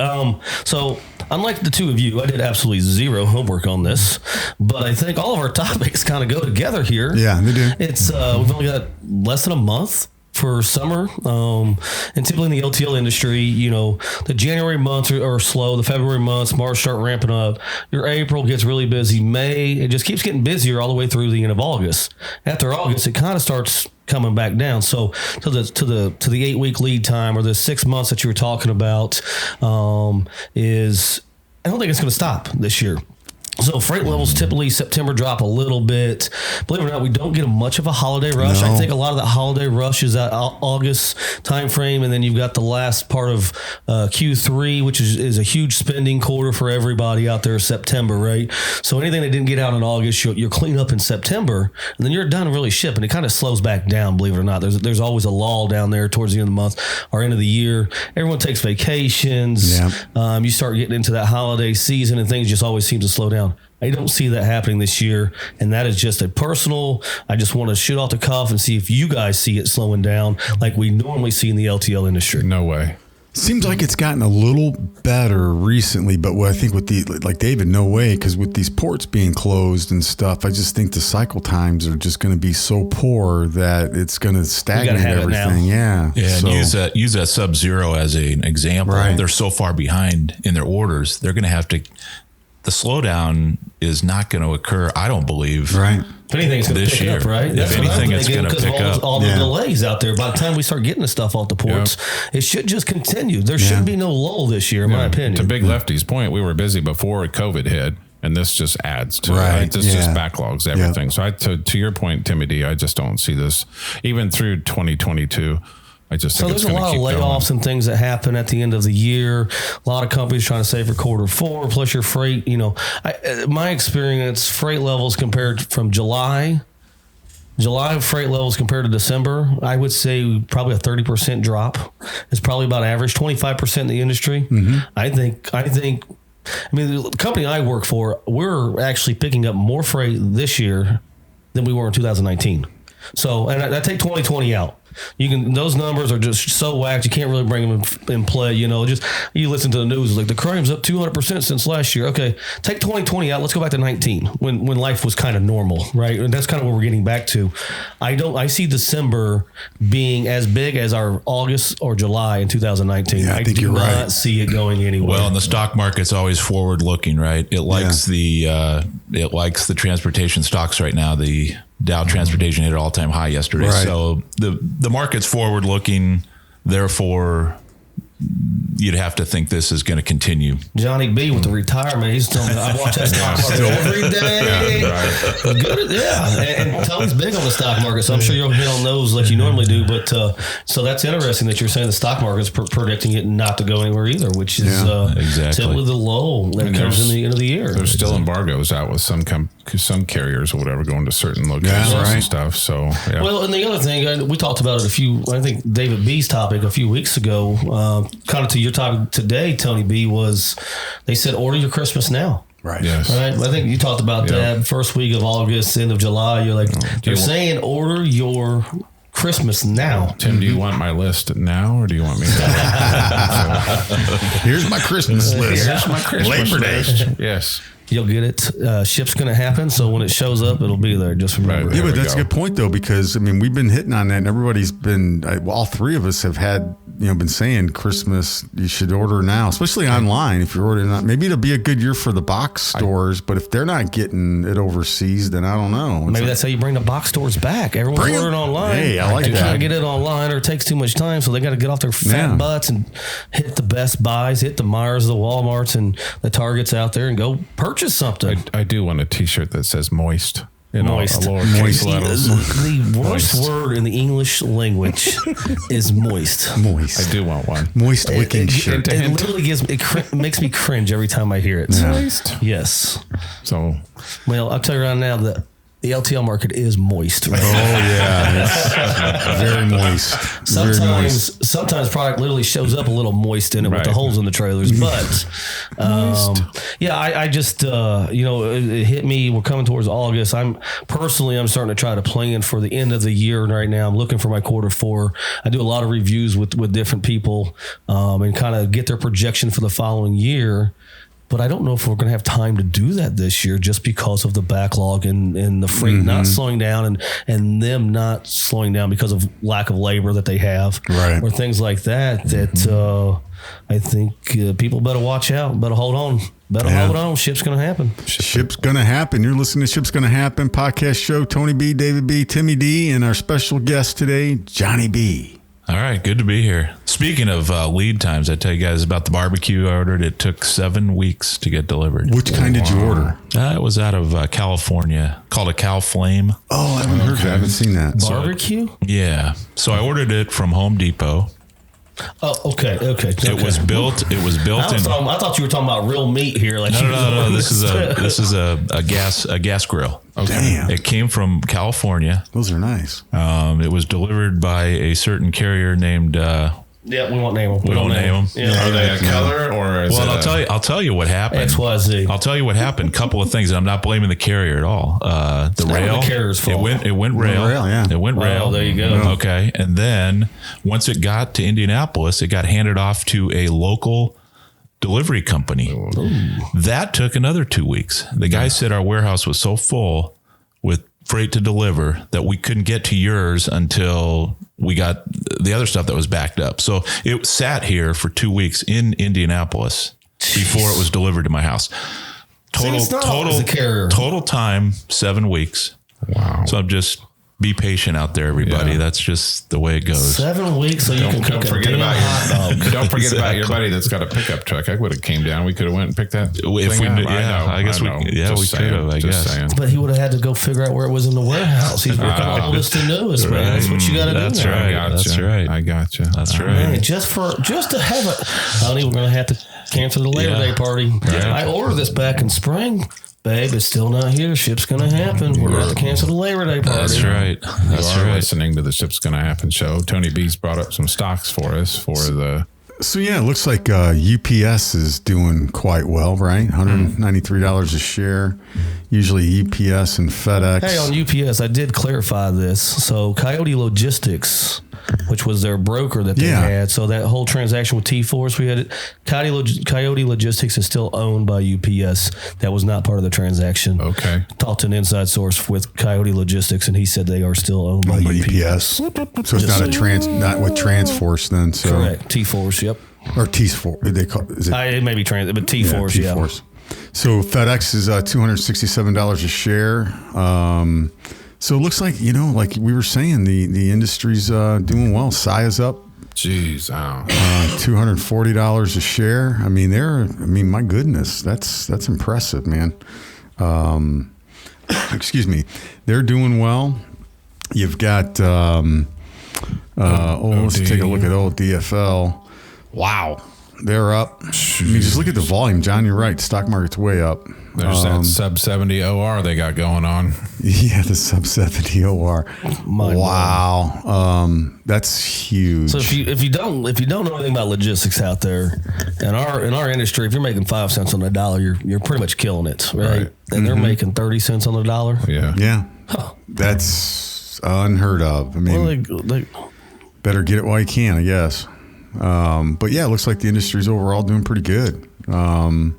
So, unlike the two of you, I did absolutely zero homework on this, but I think all of our topics kind of go together here. Yeah, they do. It's we've only got less than a month for summer, and typically in the LTL industry, you know, the January months are slow. The February months, March start ramping up. Your April gets really busy. May, it just keeps getting busier all the way through the end of August. After August, it kind of starts coming back down. So to the 8-week lead time or the 6 months that you were talking about, is I don't think it's going to stop this year. So freight levels typically September drop a little bit. Believe it or not, we don't get much of a holiday rush. No. I think a lot of that holiday rush is that August timeframe, and then you've got the last part of Q3, which is a huge spending quarter for everybody out there, September, right? So anything that didn't get out in August, you'll clean up in September, and then you're done really shipping. It kind of slows back down, believe it or not. There's always a lull down there towards the end of the month or end of the year. Everyone takes vacations. Yeah. You start getting into that holiday season, and things just always seem to slow down. I don't see that happening this year, and that is just a personal. I just want to shoot off the cuff and see if you guys see it slowing down like we normally see in the LTL industry. No way. Seems like it's gotten a little better recently, but what I think with like David, no way, because with these ports being closed and stuff, I just think the cycle times are just going to be so poor that it's going to stagnate have it now. everything. Yeah. Yeah, So- and use that Sub-Zero as an example. Right. They're so far behind in their orders. They're going to have to. The slowdown is not going to occur, I don't believe. Right. If anything, it's going to This pick year. up, right? If That's what I'm anything, it's thinking, gonna because pick of up. all the Yeah. delays out there. By the time we start getting the stuff off the ports, it should just continue. There should be no lull this year, in my opinion. To Big Lefty's point, we were busy before COVID hit, and this just adds to Right, it. This just yeah. backlogs everything. So to your point, Timmy D, I just don't see this even through 2022. I just So think it's there's a going to lot of keep layoffs going. and things that happen at the end of the year. A lot of companies trying to save for quarter four, plus your freight. You know, my experience, freight levels compared from July freight levels compared to December, I would say probably a 30% drop. It's probably about average, 25% in the industry. I think. I mean, the company I work for, we're actually picking up more freight this year than we were in 2019. So, and I take 2020 out. Those numbers are just so whacked. You can't really bring them in play. You know, just you listen to the news, like the crime's up 200% since last year. Okay, take 2020 out. Let's go back to 19 when life was kind of normal, right? And that's kind of what we're getting back to. I see December being as big as our August or July in 2019. Yeah, I think do you're not right. see it going anywhere. Well, and the stock market's always forward looking, right? It likes the transportation stocks right now. The Dow Transportation hit an all-time high yesterday. Right. So the market's forward looking, therefore you'd have to think this is going to continue. Johnny B with the retirement, he's still. I watch that stock market every day. And Tony's big on the stock market, so I'm sure you'll hit on those like you normally do. But so that's interesting that you're saying the stock market's predicting it not to go anywhere either, which is exactly. typically the low that comes in the end of the year. There's still embargoes out with some carriers or whatever going to certain locations and stuff. So, yeah. Well, and the other thing, we talked about it I think David B's topic a few weeks ago, kind of to your topic today, Tony B, was they said order your Christmas now. Right. Yes. Right. I think you talked about that first week of August, end of July. You're like, they're saying order your Christmas now. Tim, do you want my list now, or do you want me to? Here's my Christmas list. Here's my Christmas Labor Day. list. Yes. You'll get it. Ship's going to happen. So when it shows up, it'll be there. Just remember. Right. Yeah, There but we that's go. a good point though, because I mean we've been hitting on that, and everybody's been. All three of us have had been saying Christmas you should order now, especially online. If you're ordering, maybe it'll be a good year for the box stores, but if they're not getting it overseas, then I don't know. Maybe that's how you bring the box stores back. Everyone's Bring 'em- ordering online. Hey, I like they that. can't get it online, or it takes too much time, so they got to get off their fat butts and hit the Best Buys, hit the Myers, the Walmarts, and the Targets out there, and go purchase something. I do want a T-shirt that says "moist." Moist. Lowercase letters. The worst word in the English language is moist. Moist. I do want one. Moist wicking shirt. It literally makes me cringe every time I hear it. Moist. Yes. So, Well, I'll tell you right now that the LTL market is moist. Right? Oh yeah, it's very moist. Sometimes product literally shows up a little moist in it with the Right. holes in the trailers. But yeah, I just it hit me. We're coming towards August. I'm starting to try to plan for the end of the year right now. I'm looking for my Q4. I do a lot of reviews with different people and kind of get their projection for the following year. But I don't know if we're going to have time to do that this year just because of the backlog and the freight not slowing down and them not slowing down because of lack of labor that they have or things like that. I think people better watch out, better hold on. Hold on. Ship's going to happen. Ship's going to happen. You're listening to Ship's Going to Happen podcast show. Tony B, David B, Timmy D, and our special guest today, Johnny B. All right, good to be here. Speaking of lead times, I tell you guys about the barbecue I ordered. It took 7 weeks to get delivered. Which kind did you order? It was out of California, called a Cow Flame. Oh, I haven't heard that. I haven't seen that. Barbecue? Yeah. So I ordered it from Home Depot. Oh, okay. It was built. It was built I thought you were talking about real meat here. Like No. This is a gas grill. Okay. Damn. It came from California. Those are nice. It was delivered by a certain carrier named. Yeah, we won't name them. We don't name them. Yeah. Are they a color or? I'll tell you what happened. XYZ. I'll tell you what happened. Couple of things. And I'm not blaming the carrier at all. The rail. The carrier's fault. It went rail. Yeah. It went rail. Oh, there you go. Okay, and then once it got to Indianapolis, it got handed off to a local delivery company. Ooh. That took another 2 weeks. The guy said our warehouse was so full with freight to deliver that we couldn't get to yours until we got the other stuff that was backed up. So it sat here for 2 weeks in Indianapolis before it was delivered to my house. Total time, 7 weeks. Wow. So I'm just be patient out there, everybody. Yeah. That's just the way it goes. 7 weeks so you can cook a damn hot dog. Don't forget about your buddy that's got a pickup truck. I would have came down. We could have went and picked that. If we knew, I guess we could have. I guess. But he would have had to go figure out where it was in the warehouse. He's working on oldest and newest, man. That's what you got to do. That's now. right. That's right. I got you. That's right. Man, just to have it, honey, we're going to have to cancel the Labor Day party. Yeah. I ordered this back in spring. Babe, it's still not here. Ship's going to happen. We're going to have to cancel the Labor Day party. That's right. That's right. Listening to the Ship's Going to Happen show. Tony B's brought up some stocks for us for the. So yeah, it looks like UPS is doing quite well, right? $193 a share. Usually UPS and FedEx. Hey, on UPS, I did clarify this. So Coyote Logistics, which was their broker that they had. So that whole transaction with T-Force, we had Coyote Logistics is still owned by UPS. That was not part of the transaction. Okay. Talked to an inside source with Coyote Logistics, and he said they are still owned by UPS. So it's not not with Transforce then. So correct. T-Force, yep. Or T-Force. They call is it? It may be but T-Force, yeah. T-Force. So FedEx is $267 a share. So it looks like, like we were saying, the industry's doing well. Saia's up. Jeez, wow. $240 a share. I mean, my goodness, that's impressive, man. Excuse me. They're doing well. You've got, let's take a look at old DFL. Wow. They're up. I mean, just look at the volume, John. You're right. Stock market's way up. There's that sub 70 OR they got going on. Yeah, the sub 70 OR. Wow, that's huge. So if you don't know anything about logistics out there, in our industry, if you're making 5 cents on the dollar, you're pretty much killing it, right? And they're making 30 cents on the dollar. Yeah. That's unheard of. I mean, they better get it while you can, I guess. But yeah, it looks like the industry's overall doing pretty good. Man.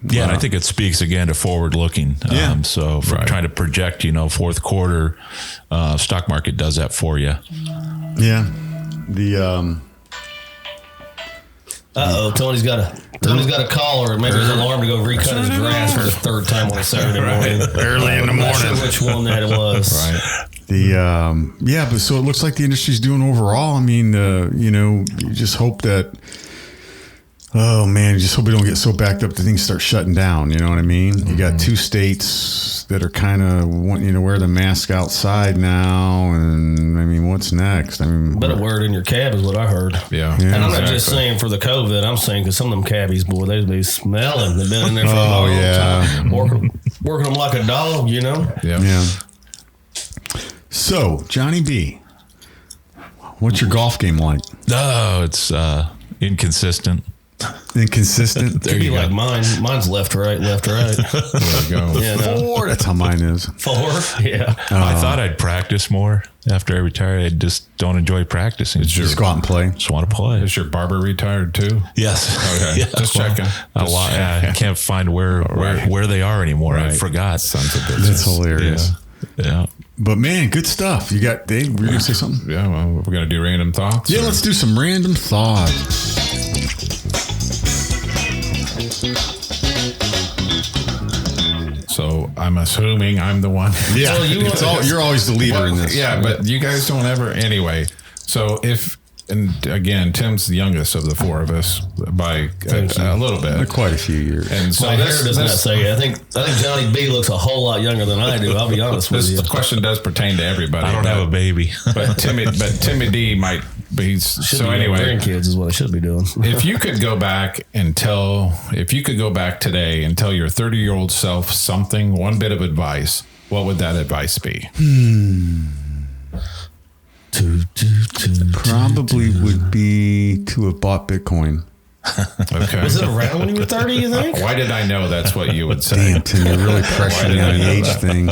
Yeah, and I think it speaks again to forward looking. So for trying to project, fourth quarter, stock market does that for you. Yeah. The Tony's got a call, or maybe his alarm to go recut his grass for the third time on a Saturday morning. Early in the morning. I'm not sure which one that it was. Right. But so it looks like the industry's doing overall. I mean, you just hope that Oh man, just hope we don't get so backed up that things start shutting down. You know what I mean? You got 2 states that are kind of wanting you to wear the mask outside now, and I mean, what's next? I mean, better wear it in your cab is what I heard. Yeah. And I'm not just saying for the COVID. I'm saying because some of them cabbies, boy, they be smelling. They've been in there for a long time, working them like a dog. You know. Yeah. So Johnny B, what's your golf game like? No, it's inconsistent. Inconsistent. Could be like mine. Mine's left, right, left, right. There you go. Yeah, no. 4. That's how mine is. 4. Yeah. I thought I'd practice more after I retired. I just don't enjoy practicing. Just go out and play. Just want to play. Is your barber retired too? Yes. Okay. Yeah. Just checking. I can't find where they are anymore. I forgot. Sons of bitches. That's hilarious. Yeah. But man, good stuff. You got Dave. Were you gonna say something? Yeah. Well, we're gonna do random thoughts. Yeah, let's do some random thoughts. So I'm assuming I'm the one. Yeah, Well, you're always the leader in this. Yeah, but you guys don't ever anyway. So and again, Tim's the youngest of the 4 of us by a little bit. Quite a few years. And so My hair does not say. I think Johnny B looks a whole lot younger than I do. I'll be honest with you. this question does pertain to everybody. I don't have a baby. but Timmy D might be. So Be anyway, grandkids is what I should be doing. if you could go back today and tell your 30-year-old self something, one bit of advice, what would that advice be? Probably would be to have bought Bitcoin. Okay. Was it around when you were 30, you think? Why did I know that's what you would say? Damn, Tim, you're really pressuring me on the age thing.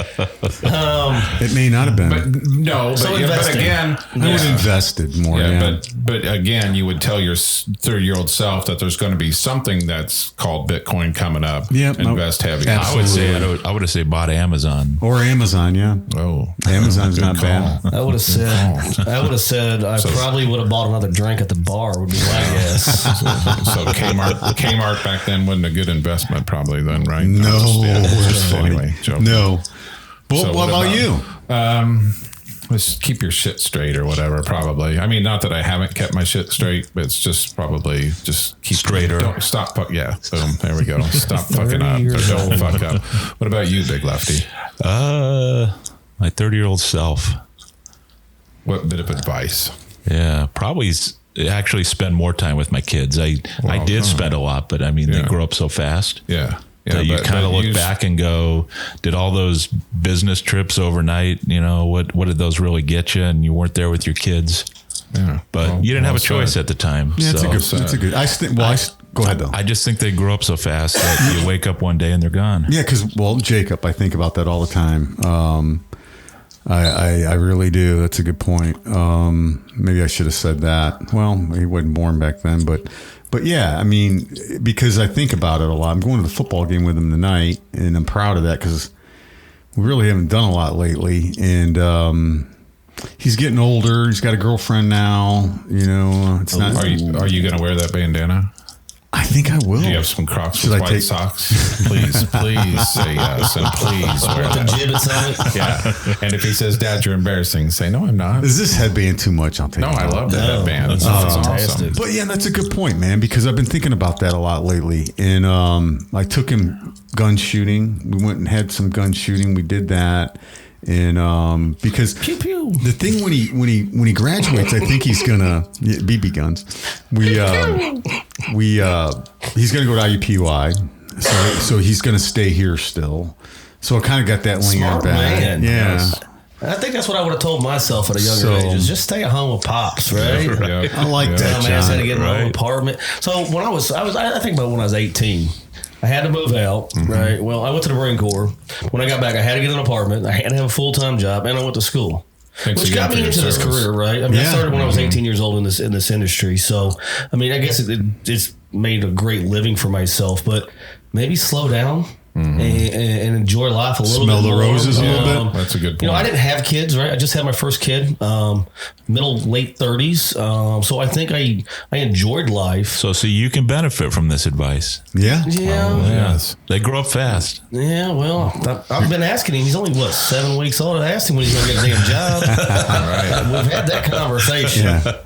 It may not have been. But no, So but investing. again, I would have invested more. Yeah, but again, you would tell your 30-year-old self that there's going to be something that's called Bitcoin coming up. Yep. Invest heavy. Absolutely. I would have said bought Amazon. Or Amazon. Yeah, Oh, Amazon's good not call. bad. I would have said I probably would have bought another drink at the bar, would be my guess. So Kmart back then wasn't a good investment, probably then, right? No, Just anyway. Joking. no. But So what about you? Let's keep your shit straight or whatever. Probably. I mean, not that I haven't kept my shit straight, but it's just probably just keep Straighter. Don't stop. Yeah. Boom. There we go. Stop fucking up. Or don't fuck up. What about you, Big Lefty? My 30-year-old self. What bit of advice? Yeah, probably actually spend more time with my kids. I did spend a lot, but I mean, they grow up so fast. Yeah. That you kind of look back and go, did all those business trips overnight, what did those really get you? And you weren't there with your kids. Yeah. But you didn't have a choice at the time. Yeah, so that's a good. Go ahead though. I just think they grow up so fast that you wake up one day and they're gone. Yeah, because Jacob, I think about that all the time. I really do. That's a good point. Maybe I should have said that. Well, he wasn't born back then, but yeah, I mean, because I think about it a lot. I'm going to the football game with him tonight, and I'm proud of that because we really haven't done a lot lately. And he's getting older. He's got a girlfriend now. It's not. Are you going to wear that bandana? I think I will. Do you have some Crocs Should with I white take- socks? Please say yes, and please wear With the that. gibbets on it. Yeah. And if he says, "Dad, you're embarrassing," say, "No, I'm not." Is this headband too much? I'll take No, it I off. love that No. headband. It's Oh, awesome. fantastic. But yeah, that's a good point, man, because I've been thinking about that a lot lately. And I took him gun shooting. We went and had some gun shooting. We did that. And because Pew pew. the thing when he graduates, I think he's gonna BB guns. He's gonna go to IUPUI, so he's gonna stay here still. So I kind of got that lingering Smart back. man. Yeah. Yes. I think that's what I would have told myself at a younger age. Is just stay at home with pops, right? Yeah. I like that, Dumbass had to John. get in my own apartment. So when I think about when I was 18. I had to move out, right? Well, I went to the Marine Corps. When I got back, I had to get an apartment. I had to have a full-time job, and I went to school. Thanks Which again got for me your into this service. career, right? I mean, I Yeah. started when I was 18 years old in this industry. So, I mean, I guess it's made a great living for myself, but maybe slow down and enjoy life a little Smell bit the more. roses a little bit. That's a good I point. didn't have kids, right? I just had my first kid, late 30s. So I think I enjoyed life. So you can benefit from this advice. Yeah. Yeah. Yes. They grow up fast. Yeah, well, I've been asking him. He's only, 7 weeks old? I asked him when he's going to get a damn job. All right. We've had that conversation. Yeah.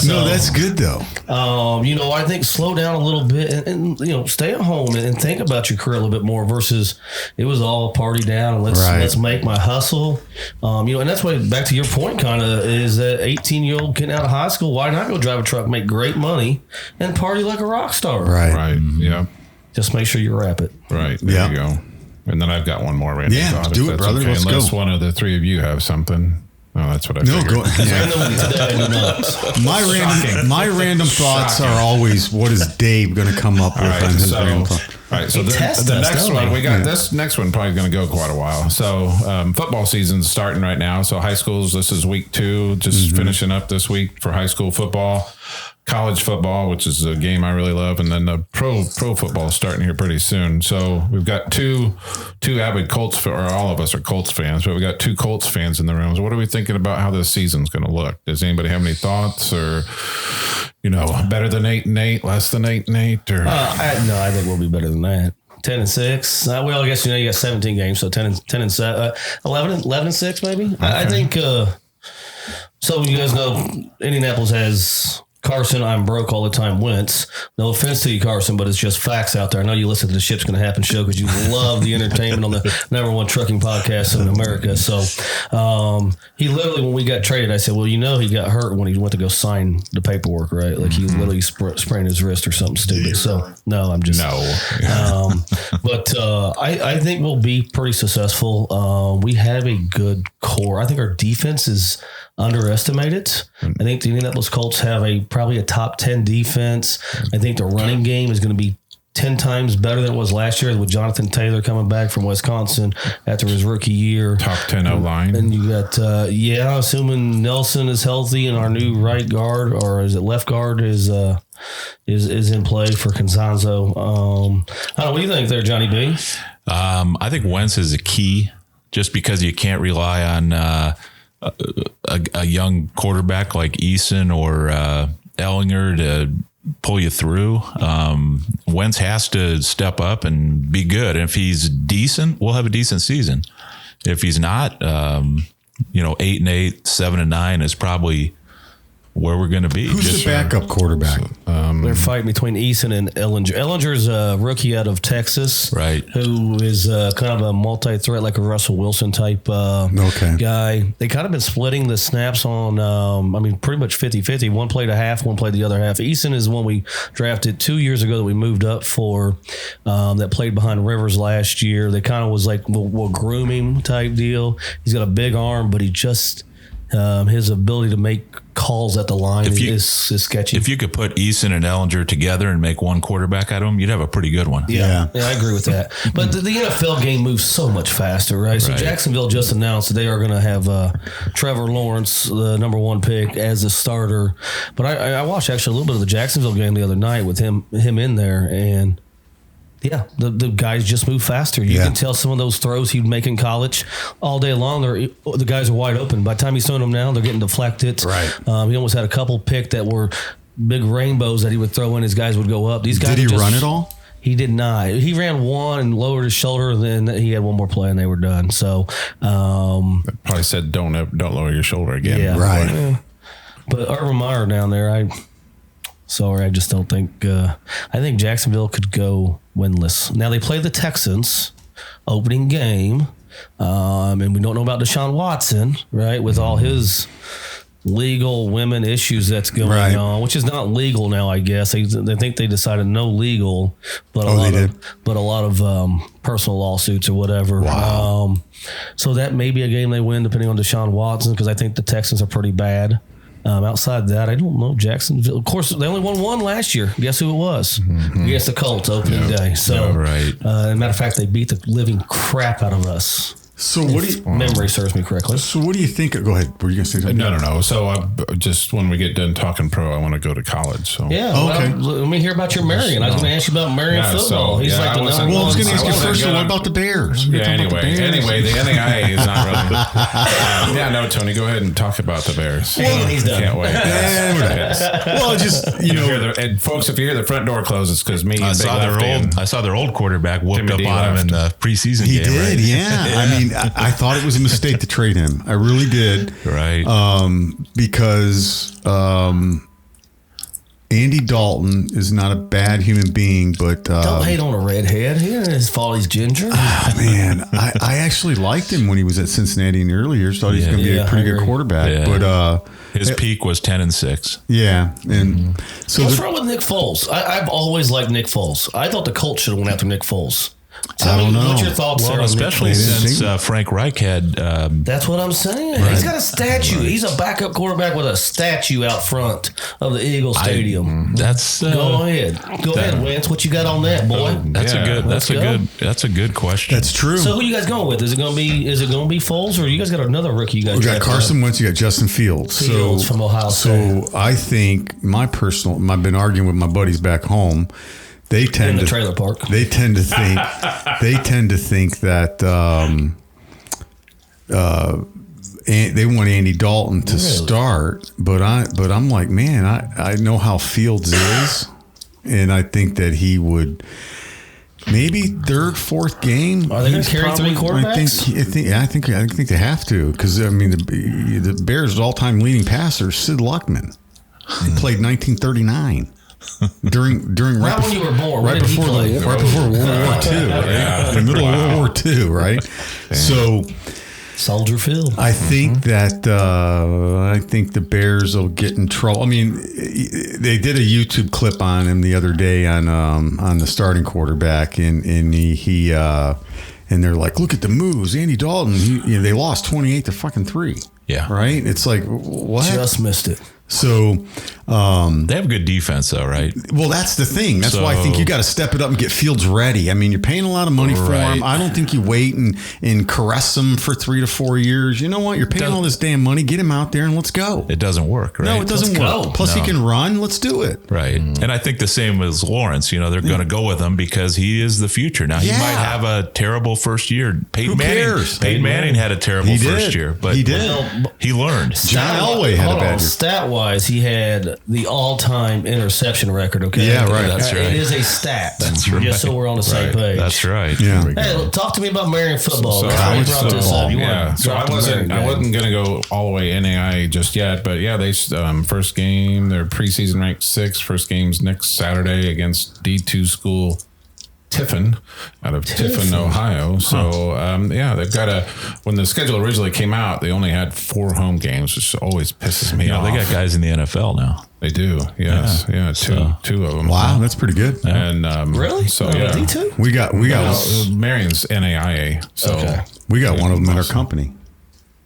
No, that's good though. I think slow down a little bit and stay at home and think about your career a little bit more versus it was all party down and let's make my hustle. And that's why, back to your point, kind of is that 18-year-old getting out of high school. Why not go drive a truck, make great money, and party like a rock star? Right. Yeah. Just make sure you wrap it. Right. There you go. And then I've got one more random thought. Do it, brother. Okay. Let's Unless go. one of the three of you have something. Oh, that's what I figured. Go. My random thoughts are always, what is Dave going to come up with on his random thought? All right, so the next one, we got this next one probably going to go quite a while. So football season's starting right now. So high schools, this is week 2, just finishing up this week for high school football. College football, which is a game I really love, and then the pro football is starting here pretty soon. So we've got two avid Colts, or all of us are Colts fans, but we got 2 Colts fans in the room. So what are we thinking about how this season's going to look? Does anybody have any thoughts, or better than 8-8, less than 8-8, or? I think we'll be better than that. 10-6. Well, I guess you got 17 games, so 10-7, 11-6 maybe. Okay. I think. So you guys know Indianapolis has Carson, I'm broke all the time, Wentz. No offense to you, Carson, but it's just facts out there. I know you listen to the Ship's Gonna Happen show because you love the entertainment on the #1 trucking podcast in America. So he literally, when we got traded, I said, well, he got hurt when he went to go sign the paperwork, right? Like he literally sprained his wrist or something stupid. So no, I'm just but I think we'll be pretty successful. We have a good core. I think our defense is underestimated. I think the Indianapolis Colts have probably a top 10 defense. I think the running game is going to be 10 times better than it was last year with Jonathan Taylor coming back from Wisconsin after his rookie year. Top 10 O-line. And you got, assuming Nelson is healthy and our new right guard, or is it left guard, is in play for Constanzo. I don't know. What do you think there, Johnny B? I think Wentz is a key just because you can't rely on a young quarterback like Eason or Ellinger to pull you through. Wentz has to step up and be good. And if he's decent, we'll have a decent season. If he's not, 8-8, 7-9 is probably where we're going to be. Who's the backup quarterback? They're fighting between Eason and Ellinger. Ellinger's a rookie out of Texas, right? Who is kind of a multi-threat, like a Russell Wilson type guy. They kind of been splitting the snaps on, pretty much 50-50. One played a half, one played the other half. Eason is one we drafted 2 years ago that we moved up for, that played behind Rivers last year. They kind of was like, we'll groom him type deal. He's got a big arm, but he just... his ability to make calls at the line is sketchy. If you could put Eason and Ellinger together and make one quarterback out of them, you'd have a pretty good one. Yeah, I agree with that. But the NFL game moves so much faster, right? So Jacksonville just announced that they are going to have Trevor Lawrence, the #1 pick, as a starter. But I watched actually a little bit of the Jacksonville game the other night with him in there, and yeah, the guys just move faster. You can tell some of those throws he'd make in college all day long. The guys are wide open. By the time he's throwing them now, they're getting deflected. Right. He almost had a couple pick that were big rainbows that he would throw in. His guys would go up. These guys did he run it all? He did not. He ran one and lowered his shoulder, and then he had one more play, and they were done. So probably said don't lower your shoulder again. Yeah, right. Yeah. But Urban Meyer down there, I just don't think. I think Jacksonville could go winless. Now they play the Texans opening game, and we don't know about Deshaun Watson, right? With all his legal women issues that's going on, which is not legal now, I guess. They think they decided no legal, but a lot of personal lawsuits or whatever. Wow. So that may be a game they win depending on Deshaun Watson, because I think the Texans are pretty bad. Outside that, I don't know. Jacksonville, of course, they only won one last year. Guess who it was? Against the Colts opening day. So, as a matter of fact, they beat the living crap out of us. So what do you... Memory serves me correctly. So what do you think... Go ahead. Were you going to say something? No. So just when we get done talking pro, I want to go to college. So okay. Let me hear about your Marion. I was going to ask you about Marion football. He's like the number one. Well, I was going to ask you first, what about the Bears? Anyway, the NAIA is not really... Tony, go ahead and talk about the Bears. Well, he's done. Can't wait. Well, just, and folks, if you hear the front door close, it's because me and I saw their old quarterback whooped Timmy up D on him in the preseason game. He did, right? Yeah. I mean, mean, I thought it was a mistake to trade him. I really did. Right. Because Andy Dalton is not a bad human being, but Don't hate on a redhead. He ain't his fault. He's ginger. man, I actually liked him when he was at Cincinnati in the early years. Thought he was going to be a pretty good quarterback. Yeah. But his peak was 10-6. yeah, and so What's wrong with Nick Foles? I've always liked Nick Foles. I thought the Colts should have went after Nick Foles. I don't know. What's your thoughts there? Well, especially since Frank Reich had. That's what I'm saying. Right. He's got a statue. Right. He's a backup quarterback with a statue out front of the Eagle Stadium. That's go ahead, Wentz. What you got on that, boy? That's a good question. That's true. So who you guys going with? Is it going to be Foles, or you guys got another rookie? You guys we got Carson Wentz. You got Justin Fields. From Ohio State. So I think I've been arguing with my buddies back home. They tend to trailer park. They tend to think that they want Andy Dalton to start, but I'm like, man, I know how Fields is, and I think that he would maybe third, fourth game. Are they going to carry three quarterbacks? I think they have to, because I mean the Bears' all-time leading passer Sid Luckman. He played 1939. During right when you were born, right before World War II, right? In the middle of World War II, right? Damn. So, Soldier Field. I think that the Bears will get in trouble. I mean, they did a YouTube clip on him the other day on the starting quarterback, and he and they're like, look at the moves, Andy Dalton. They lost 28-3. Yeah, right. It's like, what? Just missed it. So they have good defense, though, right? Well, that's the thing. That's why I think you got to step it up and get Fields ready. I mean, you're paying a lot of money for him. I don't think you wait and caress him for 3 to 4 years. You know what? You're paying all this damn money. Get him out there and let's go. It doesn't work, right? No, it doesn't work. Plus, he can run. Let's do it. Right. And I think the same as Lawrence. They're going to go with him because he is the future. Now, he might have a terrible first year. Peyton Manning had a terrible first year, but he did. He learned. John Elway had a bad year. Stat-wise, he had the all-time interception record, okay? Yeah, right. That's right. It is a stat. That's right. Just so we're on the same page. That's right. Yeah. Hey, talk to me about Marion football. College football. Yeah. So I wasn't going to go all the way NAIA just yet, but yeah, they first game, they're preseason ranked 6th. First game's next Saturday against D2 school Tiffin out of Tiffin, Ohio. So, they've got when the schedule originally came out, they only had 4 home games, which always pisses me off. They got guys in the NFL now. They do. Yes. Yeah. Two of them. Wow. That's pretty good. Yeah. And, really? So, D2? We got Marion's NAIA. So we got one of them in our company.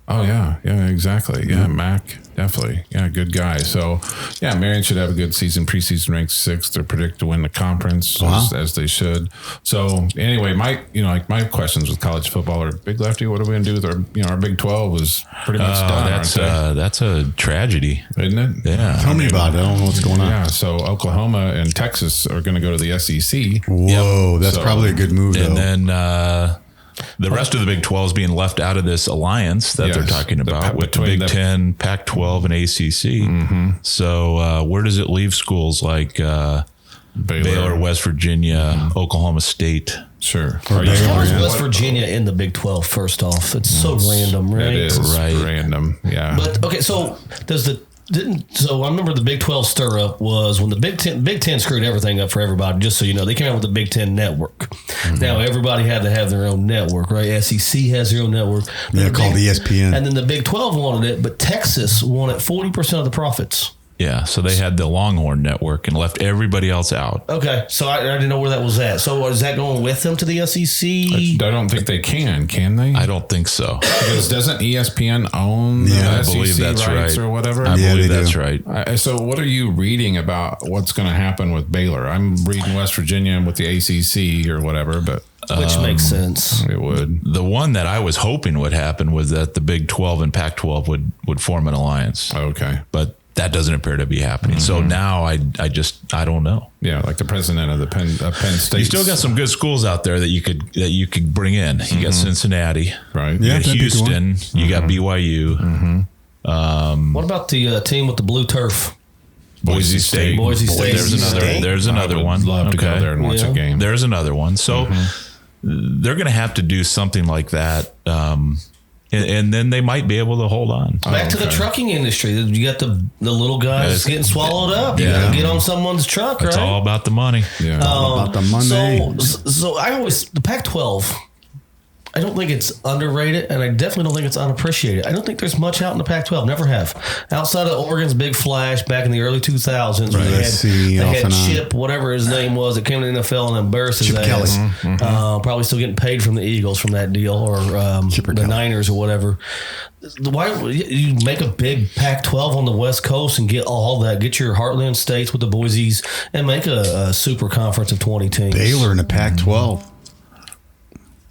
Oh yeah, exactly. Yeah, Mac, definitely. Yeah, good guy. So, yeah, Marion should have a good season. Preseason ranked 6th. They're predicted to win the conference as they should. So, anyway, my questions with college football are Big Lefty. What are we going to do with our Big 12 was pretty much done. That's a tragedy, isn't it? Yeah. Tell me about it. I don't know what's going on. Yeah. So Oklahoma and Texas are going to go to the SEC. Whoa, that's probably a good move. And then the rest of the Big 12 is being left out of this alliance that they're talking about with the Big 10, Pac-12, and ACC. Mm-hmm. So where does it leave schools like Baylor, West Virginia, Oklahoma State? Sure. How is West Virginia in the Big 12, first off? It's so random, right? It is random, yeah. But, okay, so so I remember the Big 12 stir up was when the Big 10 screwed everything up for everybody. Just so you know, they came out with the Big 10 network. Mm-hmm. Now everybody had to have their own network, right? SEC has their own network. Yeah, called ESPN. And then the Big 12 wanted it, but Texas wanted 40% of the profits. Yeah, so they had the Longhorn Network and left everybody else out. Okay, so I didn't know where that was at. So is that going with them to the SEC? I don't think they can they? I don't think so. Because doesn't ESPN own the SEC believe that's rights or whatever? I believe that's right. So what are you reading about what's going to happen with Baylor? I'm reading West Virginia with the ACC or whatever, but... Which makes sense. It would. The one that I was hoping would happen was that the Big 12 and Pac-12 would form an alliance. Okay. But that doesn't appear to be happening. Mm-hmm. So now I don't know. Yeah, like the president of the Penn State. You still got some good schools out there that you could bring in. You got Cincinnati, right? You got Houston. You got BYU. Mm-hmm. What about the team with the blue turf? Boise State. Boise State. There's another one. Love to go there and watch a game. There's another one. So. they're going to have to do something like that. And then they might be able to hold on. Back to the trucking industry. You got the little guys getting swallowed up. You got to get on someone's truck, right? It's all about the money. Yeah. All about the money. So I always, the Pac-12, I don't think it's underrated, and I definitely don't think it's unappreciated. I don't think there's much out in the Pac-12. Never have. Outside of Oregon's big flash back in the early 2000s, when they had Chip, whatever his name was, that came to the NFL and embarrassed his ass. Probably still getting paid from the Eagles from that deal, or the Niners or whatever. Why you make a big Pac-12 on the West Coast and get all that? Get your Heartland states with the Boise's and make a super conference of 20 teams. Baylor in the Pac-12.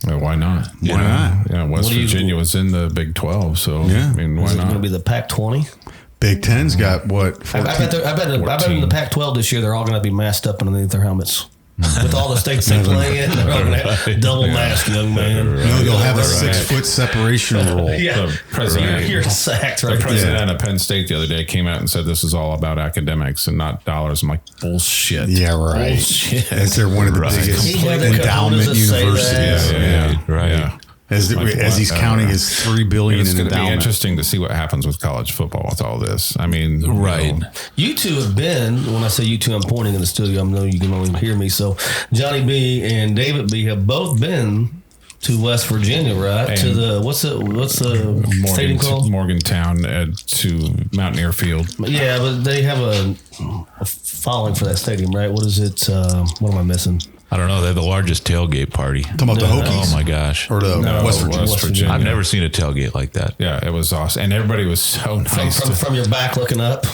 Well, why not? Why not? Yeah, West Virginia was in the Big 12, so I mean, why Is it not? going to be the Pac-20? Big Ten's got what? 14? I bet in the Pac-12 this year they're all going to be masked up underneath their helmets. With all the states they play in, they're all going to have double mask, young man. No, they'll have a 6-foot separation rule. Yeah, The president, you're sacked, right? the president of Penn State the other day came out and said this is all about academics and not dollars. I'm like, bullshit. Yeah, right. Bullshit. As they're one of the biggest He had the endowment cojones to say universities. that. Right. Yeah. As he's counting his $3 billion It's in going to be endowment. interesting to see what happens with college football with all this. I mean, Right. You two have been, when I say you two, I'm pointing in the studio. I know you can only hear me. So Johnny B and David B have both been to West Virginia, right? And to the what's the stadium called? Morgantown to Mountaineer Field. Yeah, but they have a following for that stadium, right? What is it? What am I missing? I don't know. They're the largest tailgate party. Talking about the Hokies? Oh my gosh. Or the West Virginia? West Virginia. I've never seen a tailgate like that. Yeah, it was awesome, and everybody was so nice. From your back looking up.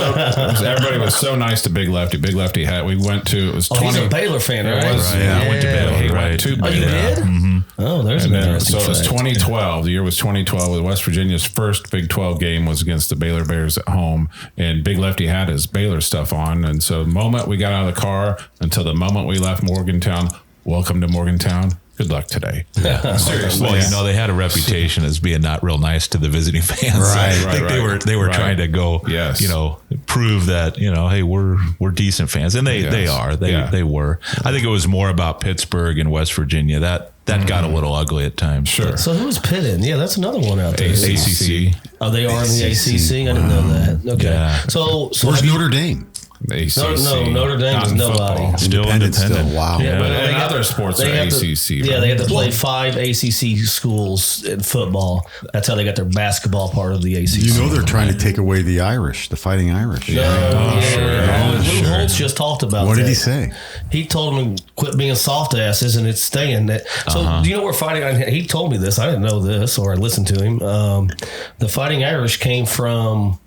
Everybody was so nice to Big Lefty. Big Lefty had. We went to. It was 20. He's a Baylor fan, right? It was, Right. Yeah, I went to Baylor. He Right. went to Oh, you Baylor. did? Mm-hmm. Oh, there's And an then, interesting so it was fact. 2012. The year was 2012. With West Virginia's first Big 12 game was against the Baylor Bears at home, and Big Lefty had his Baylor stuff on. And so the moment we got out of the car until the moment we left Morgantown, welcome to Morgantown. Good luck today. Seriously. Well, you know, they had a reputation as being not real nice to the visiting fans. Right, I think they were right. trying to go, Yes. you know, prove that, you know, hey, we're decent fans, and they are. They were. I think it was more about Pittsburgh and West Virginia that got a little ugly at times. Sure. So who's Pitt in? Yeah, that's another one out there. ACC. Oh, they are in the ACC? I didn't know that. Okay. Yeah. So Where's have you- Notre Dame? ACC. No, Notre Dame Not is in nobody. football. Still independent. Still, wow. Yeah, but And they got- other sports they are have to- ACC. Yeah, right? they had to play 5 ACC schools in football. That's how they got their basketball part of the ACC. You know they're trying to take away the Irish, the Fighting Irish. Lou Holtz just talked about What that. did he say? He told them to quit being soft asses and it's staying. That. So do you know where Fighting? He told me this. I didn't know this, or I listened to him. The Fighting Irish came from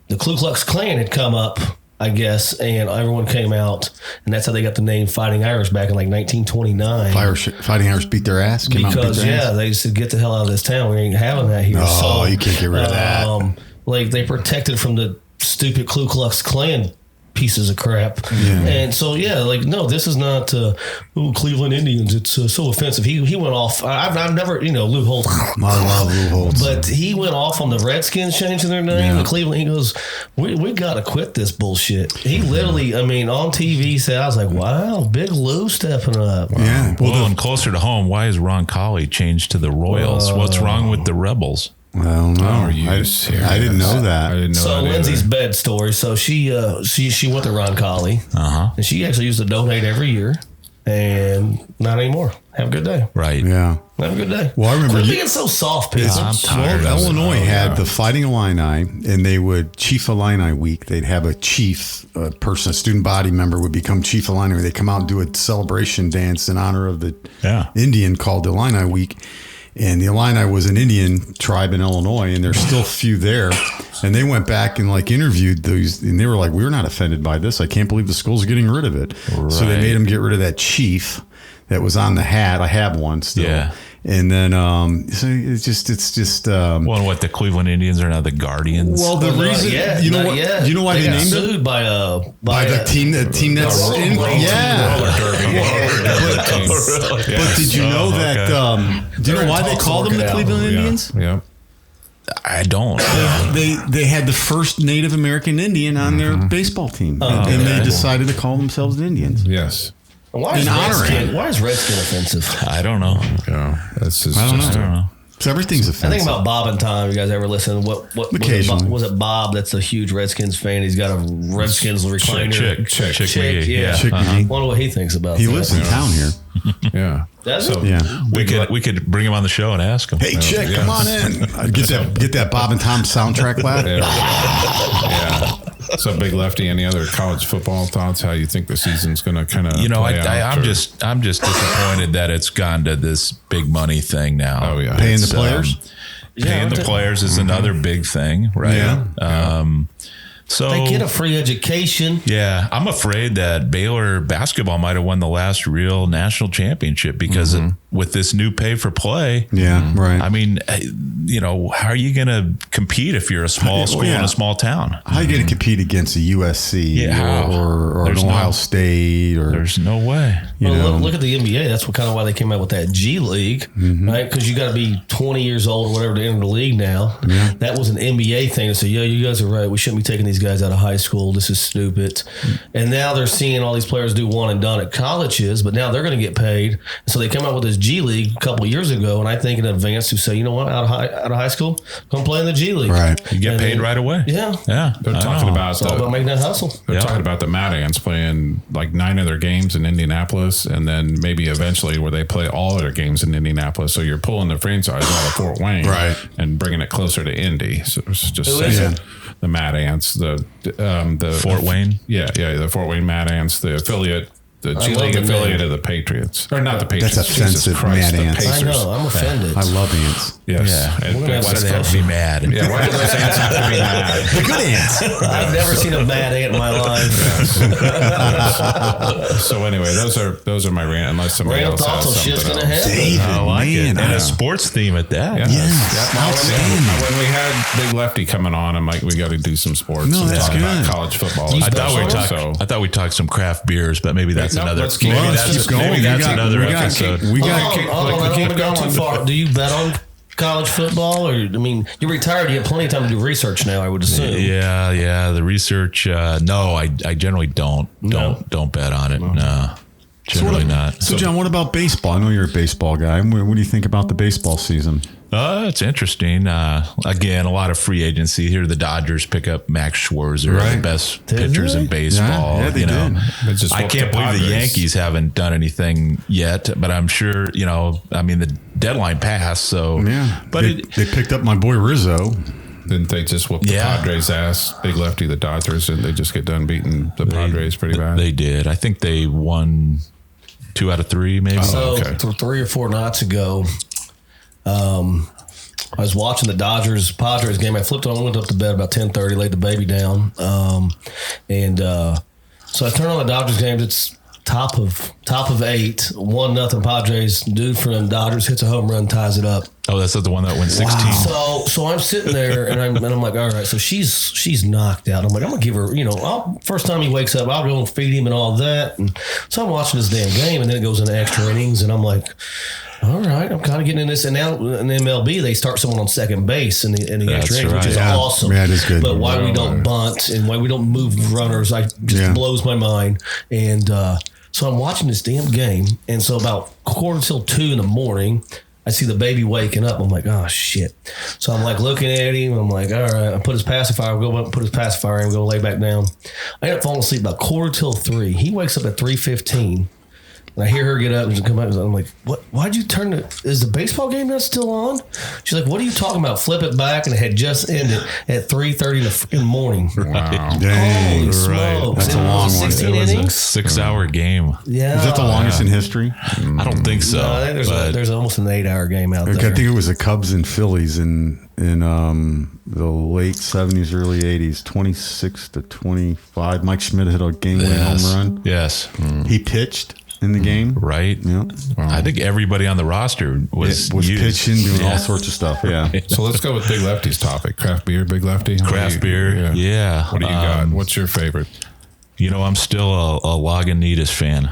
the Ku Klux Klan had come up, I guess, and everyone came out, and that's how they got the name Fighting Irish back in like 1929. Fighting Irish beat their ass? Came out and beat Because their ass? they said, get the hell out of this town. We ain't having that here. Oh, you can't get rid of that. Like they protected from the stupid Ku Klux Klan pieces of crap. Yeah. And so, like, no, this is not, Cleveland Indians. It's so offensive. He went off. I've never, Lou Holtz. I love Lou Holtz. But he went off on the Redskins changing their name. Yeah. The Cleveland, he goes, we got to quit this bullshit. He literally, on TV said, I was like, wow, Big Lou stepping up. Yeah. Well, and closer to home, why is Ron Colley changed to the Royals? What's wrong with the Rebels? I don't know. Are you serious? I didn't know that. I didn't know So that Lindsay's either. bed story. So she went to Ron Colley, and she actually used to donate every year, and not anymore. Have a good day. Right. Yeah. Have a good day. Well, I remember Quit being so soft, Pete. I'm tired Well, of it. Illinois had the Fighting Illini, and they would Chief Illini Week. They'd have a chief, a person, a student body member would become Chief Illini. They'd come out and do a celebration dance in honor of the Indian called Illini Week. And the Illini was an Indian tribe in Illinois, and there's still a few there. And they went back and interviewed those, and they were like, "We're not offended by this. I can't believe the school's getting rid of it." Right. So they made them get rid of that chief that was on the hat. I have one still. Yeah. And then, so it's just. Well, and what, the Cleveland Indians are now the Guardians? Well, the reason, you know what? You know why they got named sued it? by the team that's in. But did you know that? Do you know why they called them the Cleveland Indians? Yeah. I don't. They had the first Native American Indian on their baseball team, and they decided to call themselves the Indians. Yes. Why is Redskin offensive? I don't know. Yeah, that's just, I don't know. So everything's I offensive. think about Bob and Tom. You guys ever listen? What was it Bob that's a huge Redskins fan? He's got a Redskins recliner. Chick. Yeah. Chick I McGee. wonder what he thinks about He that. lives in town here. yeah. Does So, he? Yeah. We could bring him on the show and ask him. Hey, Chick, come on in. Get that Bob and Tom soundtrack, lad. Yeah. So, Big Lefty, any other college football thoughts? How you think the season's going to kind of I'm just disappointed that it's gone to this big money thing now. Oh, yeah. Paying the players? Paying the players is another big thing, right? Yeah. So They get a free education. yeah, I'm afraid that Baylor basketball might have won the last real national championship because with this new pay for play. Yeah, right. I mean, how are you going to compete if you're a small school in a small town? How are you going to compete against a USC or an Ohio State? There's no way. Look at the NBA. That's kind of why they came out with that G League, right? Because you got to be 20 years old or whatever to enter the league now. Yeah. That was an NBA thing to say, you guys are right. We shouldn't be taking these guys out of high school. This is stupid. And now they're seeing all these players do one and done at colleges, but now they're going to get paid. So they come out with this G League a couple of years ago, and I think in advance to say, you know what, out of high school, come play in the G League. Right. You get paid right away. Yeah. Yeah. They're talking about It's all about making that hustle. They're talking about the Mad Ants playing like 9 of their games in Indianapolis, and then maybe eventually where they play all of their games in Indianapolis. So you're pulling the franchise out of Fort Wayne, right, and bringing it closer to Indy. So it's just the Mad Ants, the Fort Wayne, the Fort Wayne Mad Ants, the affiliate. The G League affiliate of the Patriots. Or not the Patriots. That's offensive, Christ, Mad Ants. I know. I'm offended. I love ants. Yes. Yeah. Why do they have to be mad? Yeah, why do those ants have to be mad? The good ants. I've never seen a mad ant in my life. So anyway, those are my rant. Unless somebody else has something else. Gonna happen. David, I like it. man. And a sports theme at that. Yes. Outstanding. When we had Big Lefty coming on, I'm like, we got to do some sports. No, and that's talk about good. college football. I thought we talked some craft beers, but maybe that's another. let's keep- Maybe let's that's keep going. maybe that's another episode. We got. I don't want to go too far. Do you bet on college football, or you're retired? You have plenty of time to do research now, I would assume. Yeah. The research. No, I generally don't bet on it. No, generally not. So, John, what about baseball? I know you're a baseball guy. What do you think about the baseball season? It's interesting. Again, a lot of free agency here. The Dodgers pick up Max Scherzer, the best pitchers in baseball. Yeah, they did. I can't believe the Yankees haven't done anything yet, but I'm sure, the deadline passed. So, but they picked up my boy Rizzo. Didn't they just whoop the Padres' ass? Big Lefty, the Dodgers, and they just get done beating the Padres pretty bad? They did. I think they won 2 out of 3, maybe. So 3 or 4 nights ago, I was watching the Dodgers-Padres game. I flipped on, went up to bed about 10:30, laid the baby down. So I turned on the Dodgers game. It's top of 8, 1-0 Padres. Dude from Dodgers hits a home run, ties it up. Oh, that's the one that went 16. Wow. So I'm sitting there and I'm like, all right, so she's knocked out. I'm like, I'm gonna give her, first time he wakes up, I'll go and feed him and all that. And so I'm watching this damn game, and then it goes into extra innings, and I'm like, all right, I'm kind of getting in this. And now in MLB, they start someone on second base in the extra innings, which is awesome. Yeah, it is good. But why we don't bunt and why we don't move runners, just blows my mind. And so I'm watching this damn game, and so about 1:45 in the morning, I see the baby waking up. I'm like, oh, shit. So I'm like looking at him. I'm like, all right. I put his pacifier. I'll go up and put his pacifier in and go lay back down. I end up falling asleep about 3:45. He wakes up at 3:15. And I hear her get up and come out. I'm like, what? Why'd you turn it? Is the baseball game not still on? She's like, what are you talking about? Flip it back. And it had just ended at 3:30 in the morning. Wow. Dang. Holy smokes. That's a long one. 16 It was innings? a 6-hour game. Yeah. Is that the longest in history? I don't think so. No, I think there's almost an 8-hour game out there. I think it was the Cubs and Phillies in the late 70s, early 80s, 26-25. Mike Schmidt hit a game-winning home run. Yes. He pitched in the game. Right. Yeah. I think everybody on the roster was used. pitching, doing all sorts of stuff. Yeah. So let's go with Big Lefty's topic. Craft beer, Big Lefty? Craft beer. Yeah. What do you got? What's your favorite? I'm still a Lagunitas fan.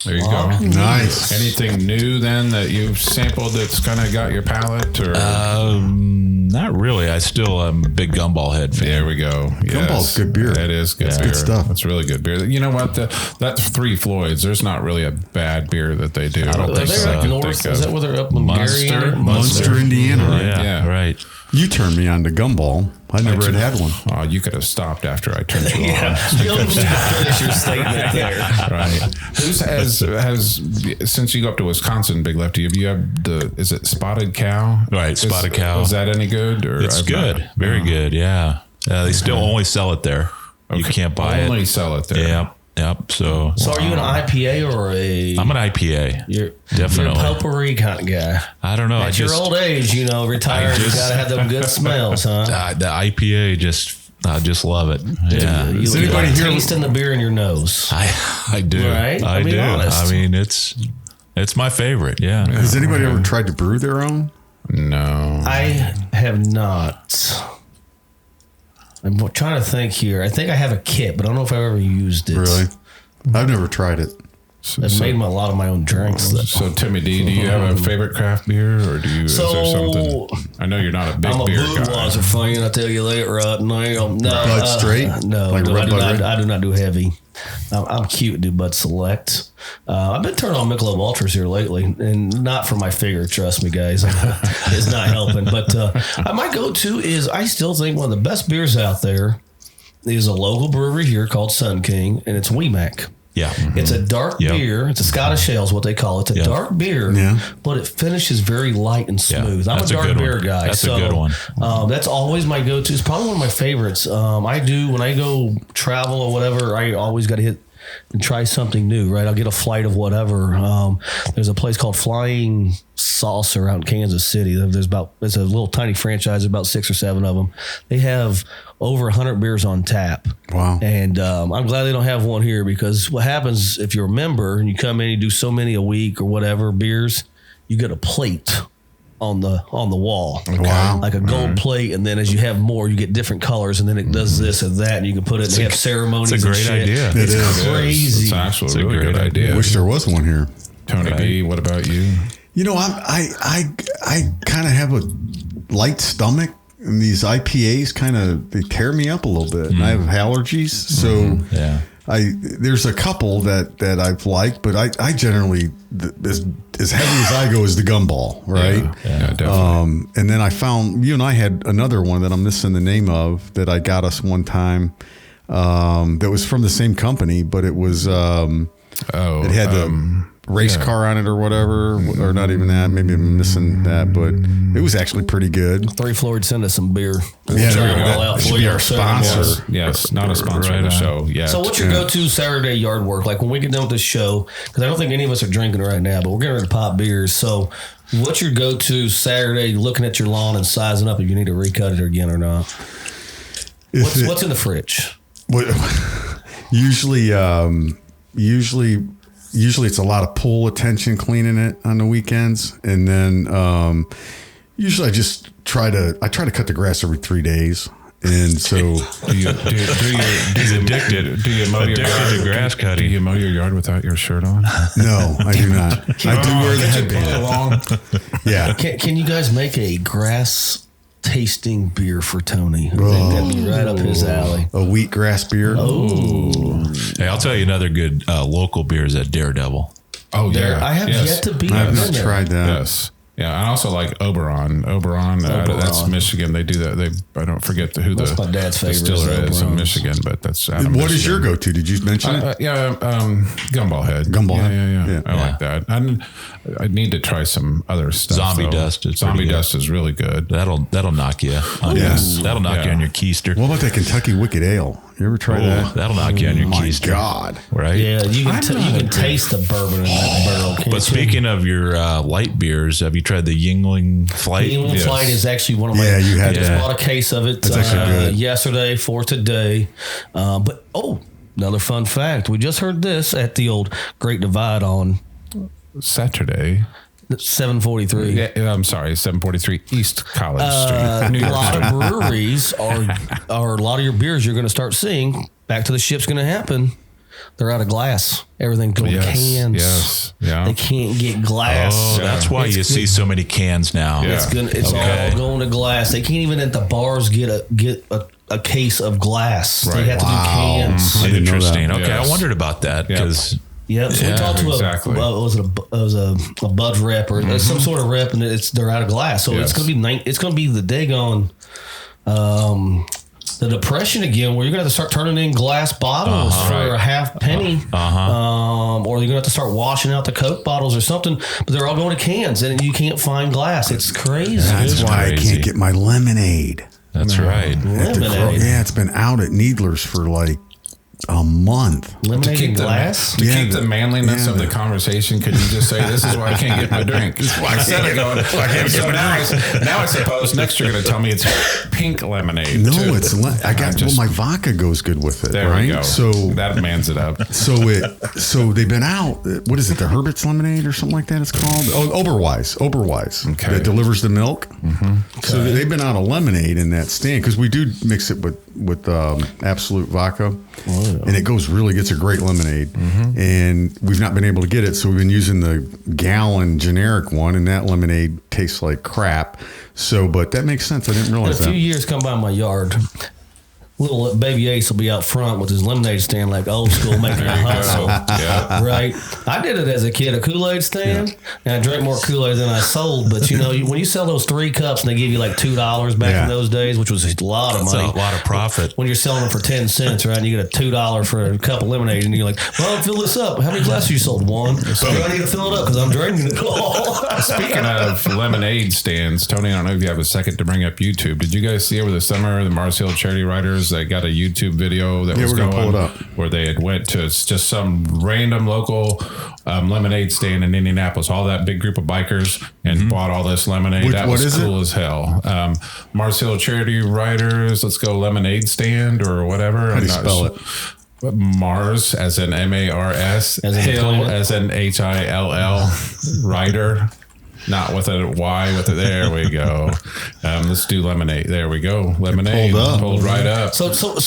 There you go. Nice. Anything new then that you've sampled that's kind of got your palate? Or Not really. I still am a big Gumball head fan. there we go. Gumball's good beer. That is good beer. good stuff. That's really good beer. You know what? That Three Floyds, there's not really a bad beer that they do. I don't think They're so. up north. Is that where they're up in Gary? Munster, Indiana. Right? Yeah. Right. You turned me on to Gumball. I never had one. Oh, you could have stopped after I turned you on. You don't need to finish your statement there. Right. Who's has since you go up to Wisconsin, Big Lefty? Have you had is it Spotted Cow? Right, Spotted Cow. Is that any good? Or It's good. Very good. Yeah. They still only sell it there. You can't buy it. Only sell it there. Yep. Yep. So So are you an IPA or a? I'm an IPA. You're Definitely. You're a potpourri kind of guy. I don't know. At your old age, retired, you got to have them good smells, huh? The IPA I just love it. Yeah. You anybody like here- tasting the beer in your nose. I do. Right? I I mean, do. honest. I mean, it's my favorite. Yeah. Has anybody ever tried to brew their own? No. I have not. I'm trying to think here. I think I have a kit, but I don't know if I've ever used it. Really? I've never tried it. I've made a lot of my own drinks. So Timmy D, do you have a favorite craft beer, or do you? So, is there something? I know you're not a big I'm a beer guy. Budweiser fan. I tell you later, right? No, Bud Straight? No, Like no, Red Bud Red? I do not do heavy. I'm cute, do Bud Select. I've been turning on Michelob Ultras here lately, and not for my figure. Trust me, guys, it's not helping. But my go-to is I still think one of the best beers out there is a local brewery here called Sun King, and it's Weemac. Yeah. It's a dark beer. It's a Scottish ale is what they call it. It's a dark beer, but it finishes very light and smooth. I'm a that's a dark good beer one. guy. That's a good one. That's always my go-to. It's probably one of my favorites. I do when I go travel or whatever, I always got to hit and try something new, right? I'll get a flight of whatever. There's a place called Flying Saucer out in Kansas City. It's a little tiny franchise, about 6 or 7 of them. They have over 100 beers on tap. Wow. And I'm glad they don't have one here, because what happens if you're a member and you come in and you do so many a week or whatever beers, you get a plate on the wall. Wow. Like a gold plate, and then as you have more, you get different colors, and then it does this and that, and you can put it. They have ceremonies. It's a great and shit. idea. It It's is. crazy. It's actually It's a a really great good idea. Wish there was one here. Tony B, what about you? I kind of have a light stomach, and these IPAs they tear me up a little bit. And I have allergies, so Yeah. there's a couple that I've liked, but I generally as heavy as I go is the Gumball, right? Yeah, definitely. And then I found you and I had another one that I'm missing the name of that I got us one time. That was from the same company, but it was it had the race car on it or whatever, or not even that. Maybe I'm missing that, but it was actually pretty good. Three Floyd, send us some beer. Yeah, Check it that all out should for be you. our sponsor. Yes, not a sponsor of the show. Yeah. So what's your go-to Saturday yard work? Like when we get done with this show, because I don't think any of us are drinking right now, but we're getting ready to pop beers. So what's your go-to Saturday looking at your lawn and sizing up if you need to recut it again or not? What's in the fridge? Usually it's a lot of pool attention cleaning it on the weekends, and then usually I try to cut the grass every 3 days, and so do you mow your yard? to grass cutting. Do you mow your yard without your shirt on? no, I do not. I do wear the headband. Yeah, Can you guys make a grass tasting beer for Tony? I think that'd be right up his alley. a wheatgrass beer. Hey, I'll tell you another good local beer is at Daredevil. Oh, yeah. I have yet to be I've there. not tried that. Yes. Yeah, I also like Oberon. That's Michigan. They do that. I don't forget who That's my dad's favorite, distiller is in Oberon's. Michigan, but that's out of What is your Michigan. go-to? Did you mention it? Gumball Head. Gumball yeah, Head. Yeah. I Yeah. like that. I need to try some other stuff. Zombie though. Dust is Zombie pretty good. Dust is really good. That'll knock you. Yes. That'll knock you on your keister. What about that Kentucky Wicked Ale? You ever try that? That'll knock you on your My keister. God. Right? Yeah, you can taste the bourbon in that barrel. Can't But you? speaking of your light beers, have you tried the Yingling Flight? The England Yes. Flight is actually one of my. Yeah, you had I just that. bought a case of it actually good. yesterday for today. But another fun fact: we just heard this at the old Great Divide on Saturday. 743. Yeah, I'm sorry, 743 East College Street, A New York. lot of breweries are a lot of your beers you're going to start seeing. Back to the Ship's going to happen. they're out of glass. Everything's going to cans. Yes. Yeah. They can't get glass. Oh, that's why you see so many cans now. Yeah. It's all going to glass. They can't even at the bars get a case of glass. Right. They have to do cans. I didn't know Interesting. that. Okay, Yes. I wondered about that because Yep. So we talked to exactly. it was a Bud rep or some sort of rep, and they're out of glass. So Yes. it's gonna be the daggone the depression again, where you're gonna have to start turning in glass bottles for right. a half penny, or you're gonna have to start washing out the Coke bottles or something. But they're all going to cans, and you can't find glass. It's crazy. That's why I crazy. can't get my lemonade. that's right. Lemonade. Yeah, it's been out at Needler's for like a month. Lemonade keep in the glass. To Yeah, keep the manliness of the conversation, could you just say, "This is why I can't get my drink"? Instead of going, so now I suppose next you're going to tell me it's pink lemonade. No, too. it's I got my vodka goes good with it. There right? we go. So that mans it up. so they've been out. What is it? The Herbert's lemonade or something like that? It's called. Oh, Oberweis. Okay. That delivers the milk. So they've been out of lemonade in that stand because we do mix it with Absolute vodka, and it gets a great lemonade. And we've not been able to get it, so we've been using the gallon generic one, and that lemonade tastes like crap. So, but that makes sense. I didn't In a realize few that. years, come by my yard. Little baby Ace will be out front with his lemonade stand, like old school, making a hustle. Yeah. Right. I did it as a kid, a Kool-Aid stand, and I drank more Kool-Aid than I sold. But when you sell those 3 cups and they give you like $2 back in those days, which was a lot of That's money. a lot of profit. When you're selling them for 10 cents, right, and you get a $2 for a cup of lemonade, and you're like, well, fill this up. How many glasses you sold? 1. So I need to fill it up because I'm drinking it all. Speaking of lemonade stands, Tony, I don't know if you have a second to bring up YouTube. Did you guys see over the summer the Mars Hill charity riders? They got a YouTube video that was we're gonna going pull it up. where they had went to just some random local lemonade stand in Indianapolis. All that big group of bikers and bought all this lemonade. That what was is cool it? as hell. Mars Hill charity riders. Let's go lemonade stand or whatever. How do you spell it? Mars as in MARS, As in Hill planet? as in HILL, rider, not with a Y. With it, there we go. Let's do lemonade. There we go. Lemonade pulled right up. So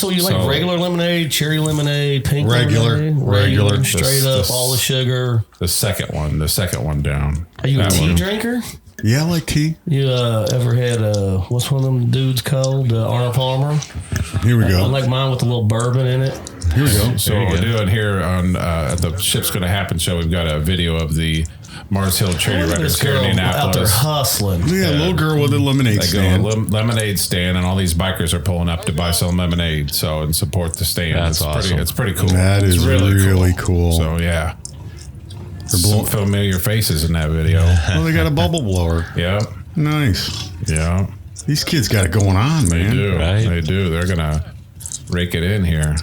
you like So- regular lemonade, cherry lemonade, pink Regular. lemonade? Regular. Straight up, all the sugar. The second one down. Are you a That tea one. drinker? Yeah, I like tea. You ever had what's one of them dudes called Arnold Palmer? Here we I go. like mine with a little bourbon in it. Here we go. So what we're doing here on at the Ship's Gonna Happen show, we've got a video of the Mars Hill charity Look at riders this here in girl out there Indianapolis. hustling. Yeah, little girl with a lemonade They go stand. to a lemonade stand, and all these bikers are pulling up to buy some lemonade, and support the stand. That's awesome. It's pretty cool. That It's is really cool. So yeah, They're some blow- familiar faces in that video. well, they got a bubble blower. Yeah, Nice. yeah, These kids got it going on, they man. do. right? They do. They're gonna rake it in here.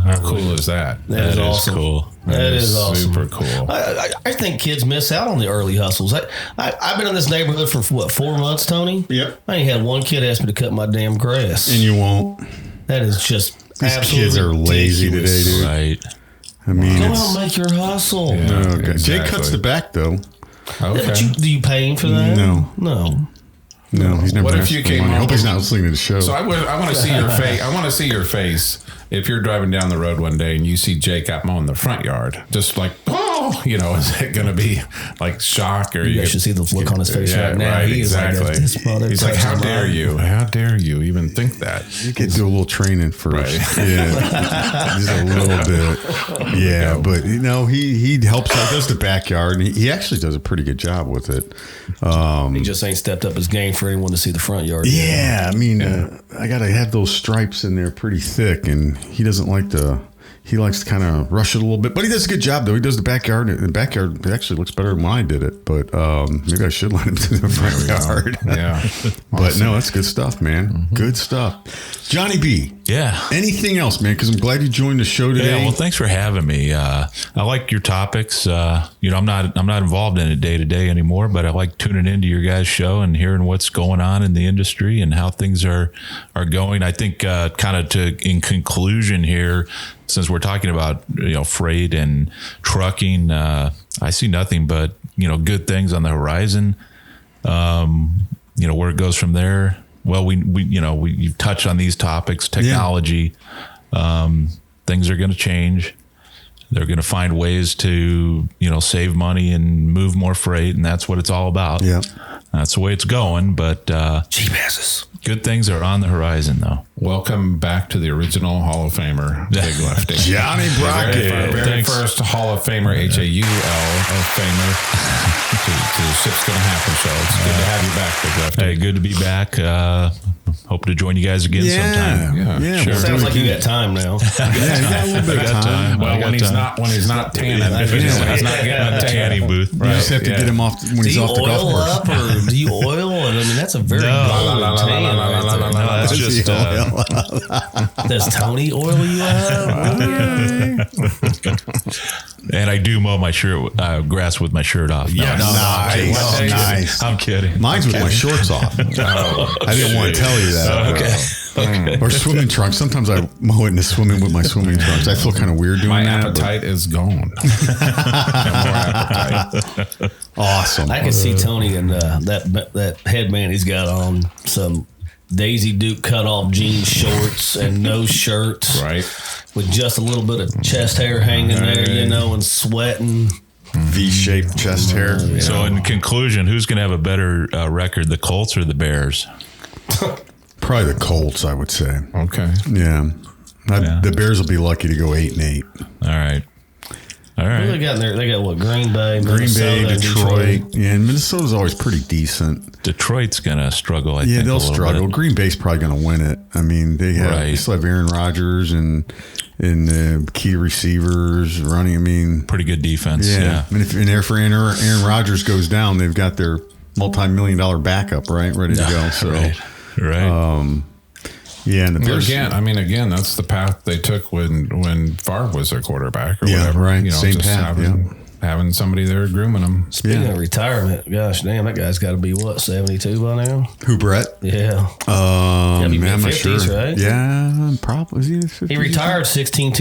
How cool is that? That is awesome. cool. That is awesome. Super cool. I think kids miss out on the early hustles. I've been in this neighborhood for 4 months, Tony? Yep. I ain't had one kid ask me to cut my damn grass. And you won't. That is just These absolutely kids are lazy ridiculous. today, dude. Right. I mean, Go out it's. and make your hustle. Okay. Jay exactly. cuts the back, though. Okay. Do you pay him for that? No. No, he's never What if asked you for came money. I hope home- he's not listening to the show. So I want to see your face. I want to see your face if you're driving down the road one day and you see Jake out mowing the front yard. Just like, oh, is it going to be like shock or You guys should see the look on his face right now. Right, He is like, exactly. this brother He's like, how touches dare mine." you? How dare you even think that? You could do a little training first. Right. Yeah. Just a little bit. Yeah. But, he helps out, does the backyard, and he actually does a pretty good job with it. He just ain't stepped up his game for anyone to see the front yard. Yeah. I mean, I got to have those stripes in there pretty thick, and he doesn't like to. He likes to kind of rush it a little bit, but he does a good job, though. He does the backyard. The backyard actually looks better than when I did it, but maybe I should let him do the front yard. Yeah. But no, that's good stuff, man. Good stuff. Johnny B. Yeah. Anything else, man? Because I'm glad you joined the show today. Yeah, well, thanks for having me. I like your topics. I'm not involved in it day to day anymore, but I like tuning into your guys' show and hearing what's going on in the industry and how things are going. I think in conclusion here, since we're talking about freight and trucking, I see nothing but good things on the horizon. Where it goes from there. Well, you've touched on these topics, technology, things are going to change. They're going to find ways to, save money and move more freight. And that's what it's all about. Yeah. That's the way it's going. But cheap asses. Good things are on the horizon, though. Welcome back to the original Hall of Famer, Big Lefty. Johnny Brocket. Very first Hall of Famer, HAUL of Famer, to the Ship's Gonna Happen show. It's good to have you back, Big Lefty. Hey, good to be back. Hope to join you guys again sometime. Yeah, sure. Well, sounds like you got time now. Yeah, you got a little bit of time. Well, when he's not tanning, Yeah. he's not getting a Tanning booth. You just have to get him off when he's off the golf course. Up or do you oil? And I mean, that's a very golden tan. No, that's just Does Tony oil you up? and I do mow my grass with my shirt off. Yeah, nice. I'm kidding. Mine's with my shorts off. I didn't want to tell you that. Or swimming trunks. Sometimes I mow it in the swimming with my swimming trunks. I feel kind of weird doing My that. appetite is gone. No more appetite. Awesome. I can see Tony and that headband he's got on, some Daisy Duke cut off jean shorts and no shirts, Right. with just a little bit of chest hair hanging there, and sweating. V-shaped chest hair. So, in conclusion, who's going to have a better record, the Colts or the Bears? Probably the Colts, I would say. Okay. Yeah. Yeah. The Bears will be lucky to go 8-8. All right. What do they got in there? They got what? Green Bay, Minnesota, Detroit. Yeah, and Minnesota's always pretty decent. Detroit's going to struggle, I think. Yeah, they'll a little struggle. bit. Green Bay's probably going to win it. I mean, they still have Aaron Rodgers and key receivers running. I mean, Pretty good defense. Yeah. And if Aaron Rodgers goes down, they've got their multi-million-dollar backup, right, ready to go. So, Right. yeah, and the Bears. Again, that's the path they took when Favre was their quarterback or whatever. Right. Same path. Having somebody there grooming them. Speaking of retirement, gosh damn, that guy's got to be what, 72 by now? Who, Brett? Yeah. Man, be I'm not 50s, sure. right? Yeah, probably. Is he in his 50s? He retired 16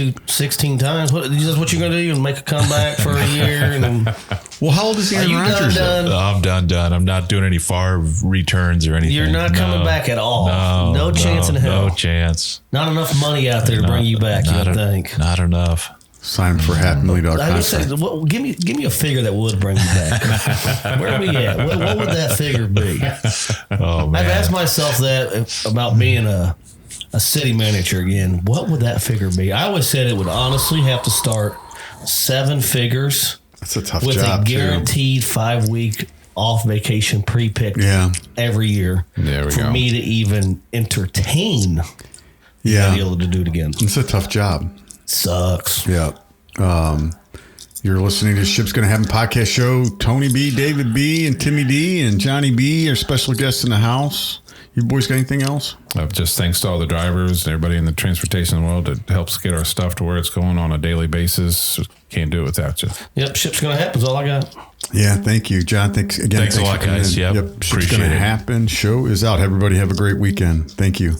times. That's what you're going to do? You make a comeback for a year? And then, Well, how old is are Aaron you Rodgers? done? I'm done. I'm not doing any Favre returns or anything. You're not coming back at all. No chance in hell. No chance. Not enough money out there to bring you back, you would think. Not enough. Sign for $500,000 I would say, contract. give me a figure that would bring you back. Where are we at? What would that figure be? Oh, man. I've asked myself that about being a city manager again. What would that figure be? I always said it would honestly have to start 7 figures. That's a tough with job, a guaranteed 5-week off vacation pre-pick every year There we for go. me to even entertain be able to do it again. It's a tough job. Sucks. Yeah. You're listening to Ship's Gonna Happen podcast show. Tony B, David B, and Timmy D, and Johnny B are special guests in the house. You boys got anything else? Just thanks to all the drivers and everybody in the transportation world that helps get our stuff to where it's going on a daily basis. Can't do it without you. Yep, Ship's Gonna Happen is all I got. Yeah, thank you, John. Thanks a lot, for coming guys. in. Yep, Ship's appreciate Gonna it. Happen show is out. Everybody have a great weekend. Thank you.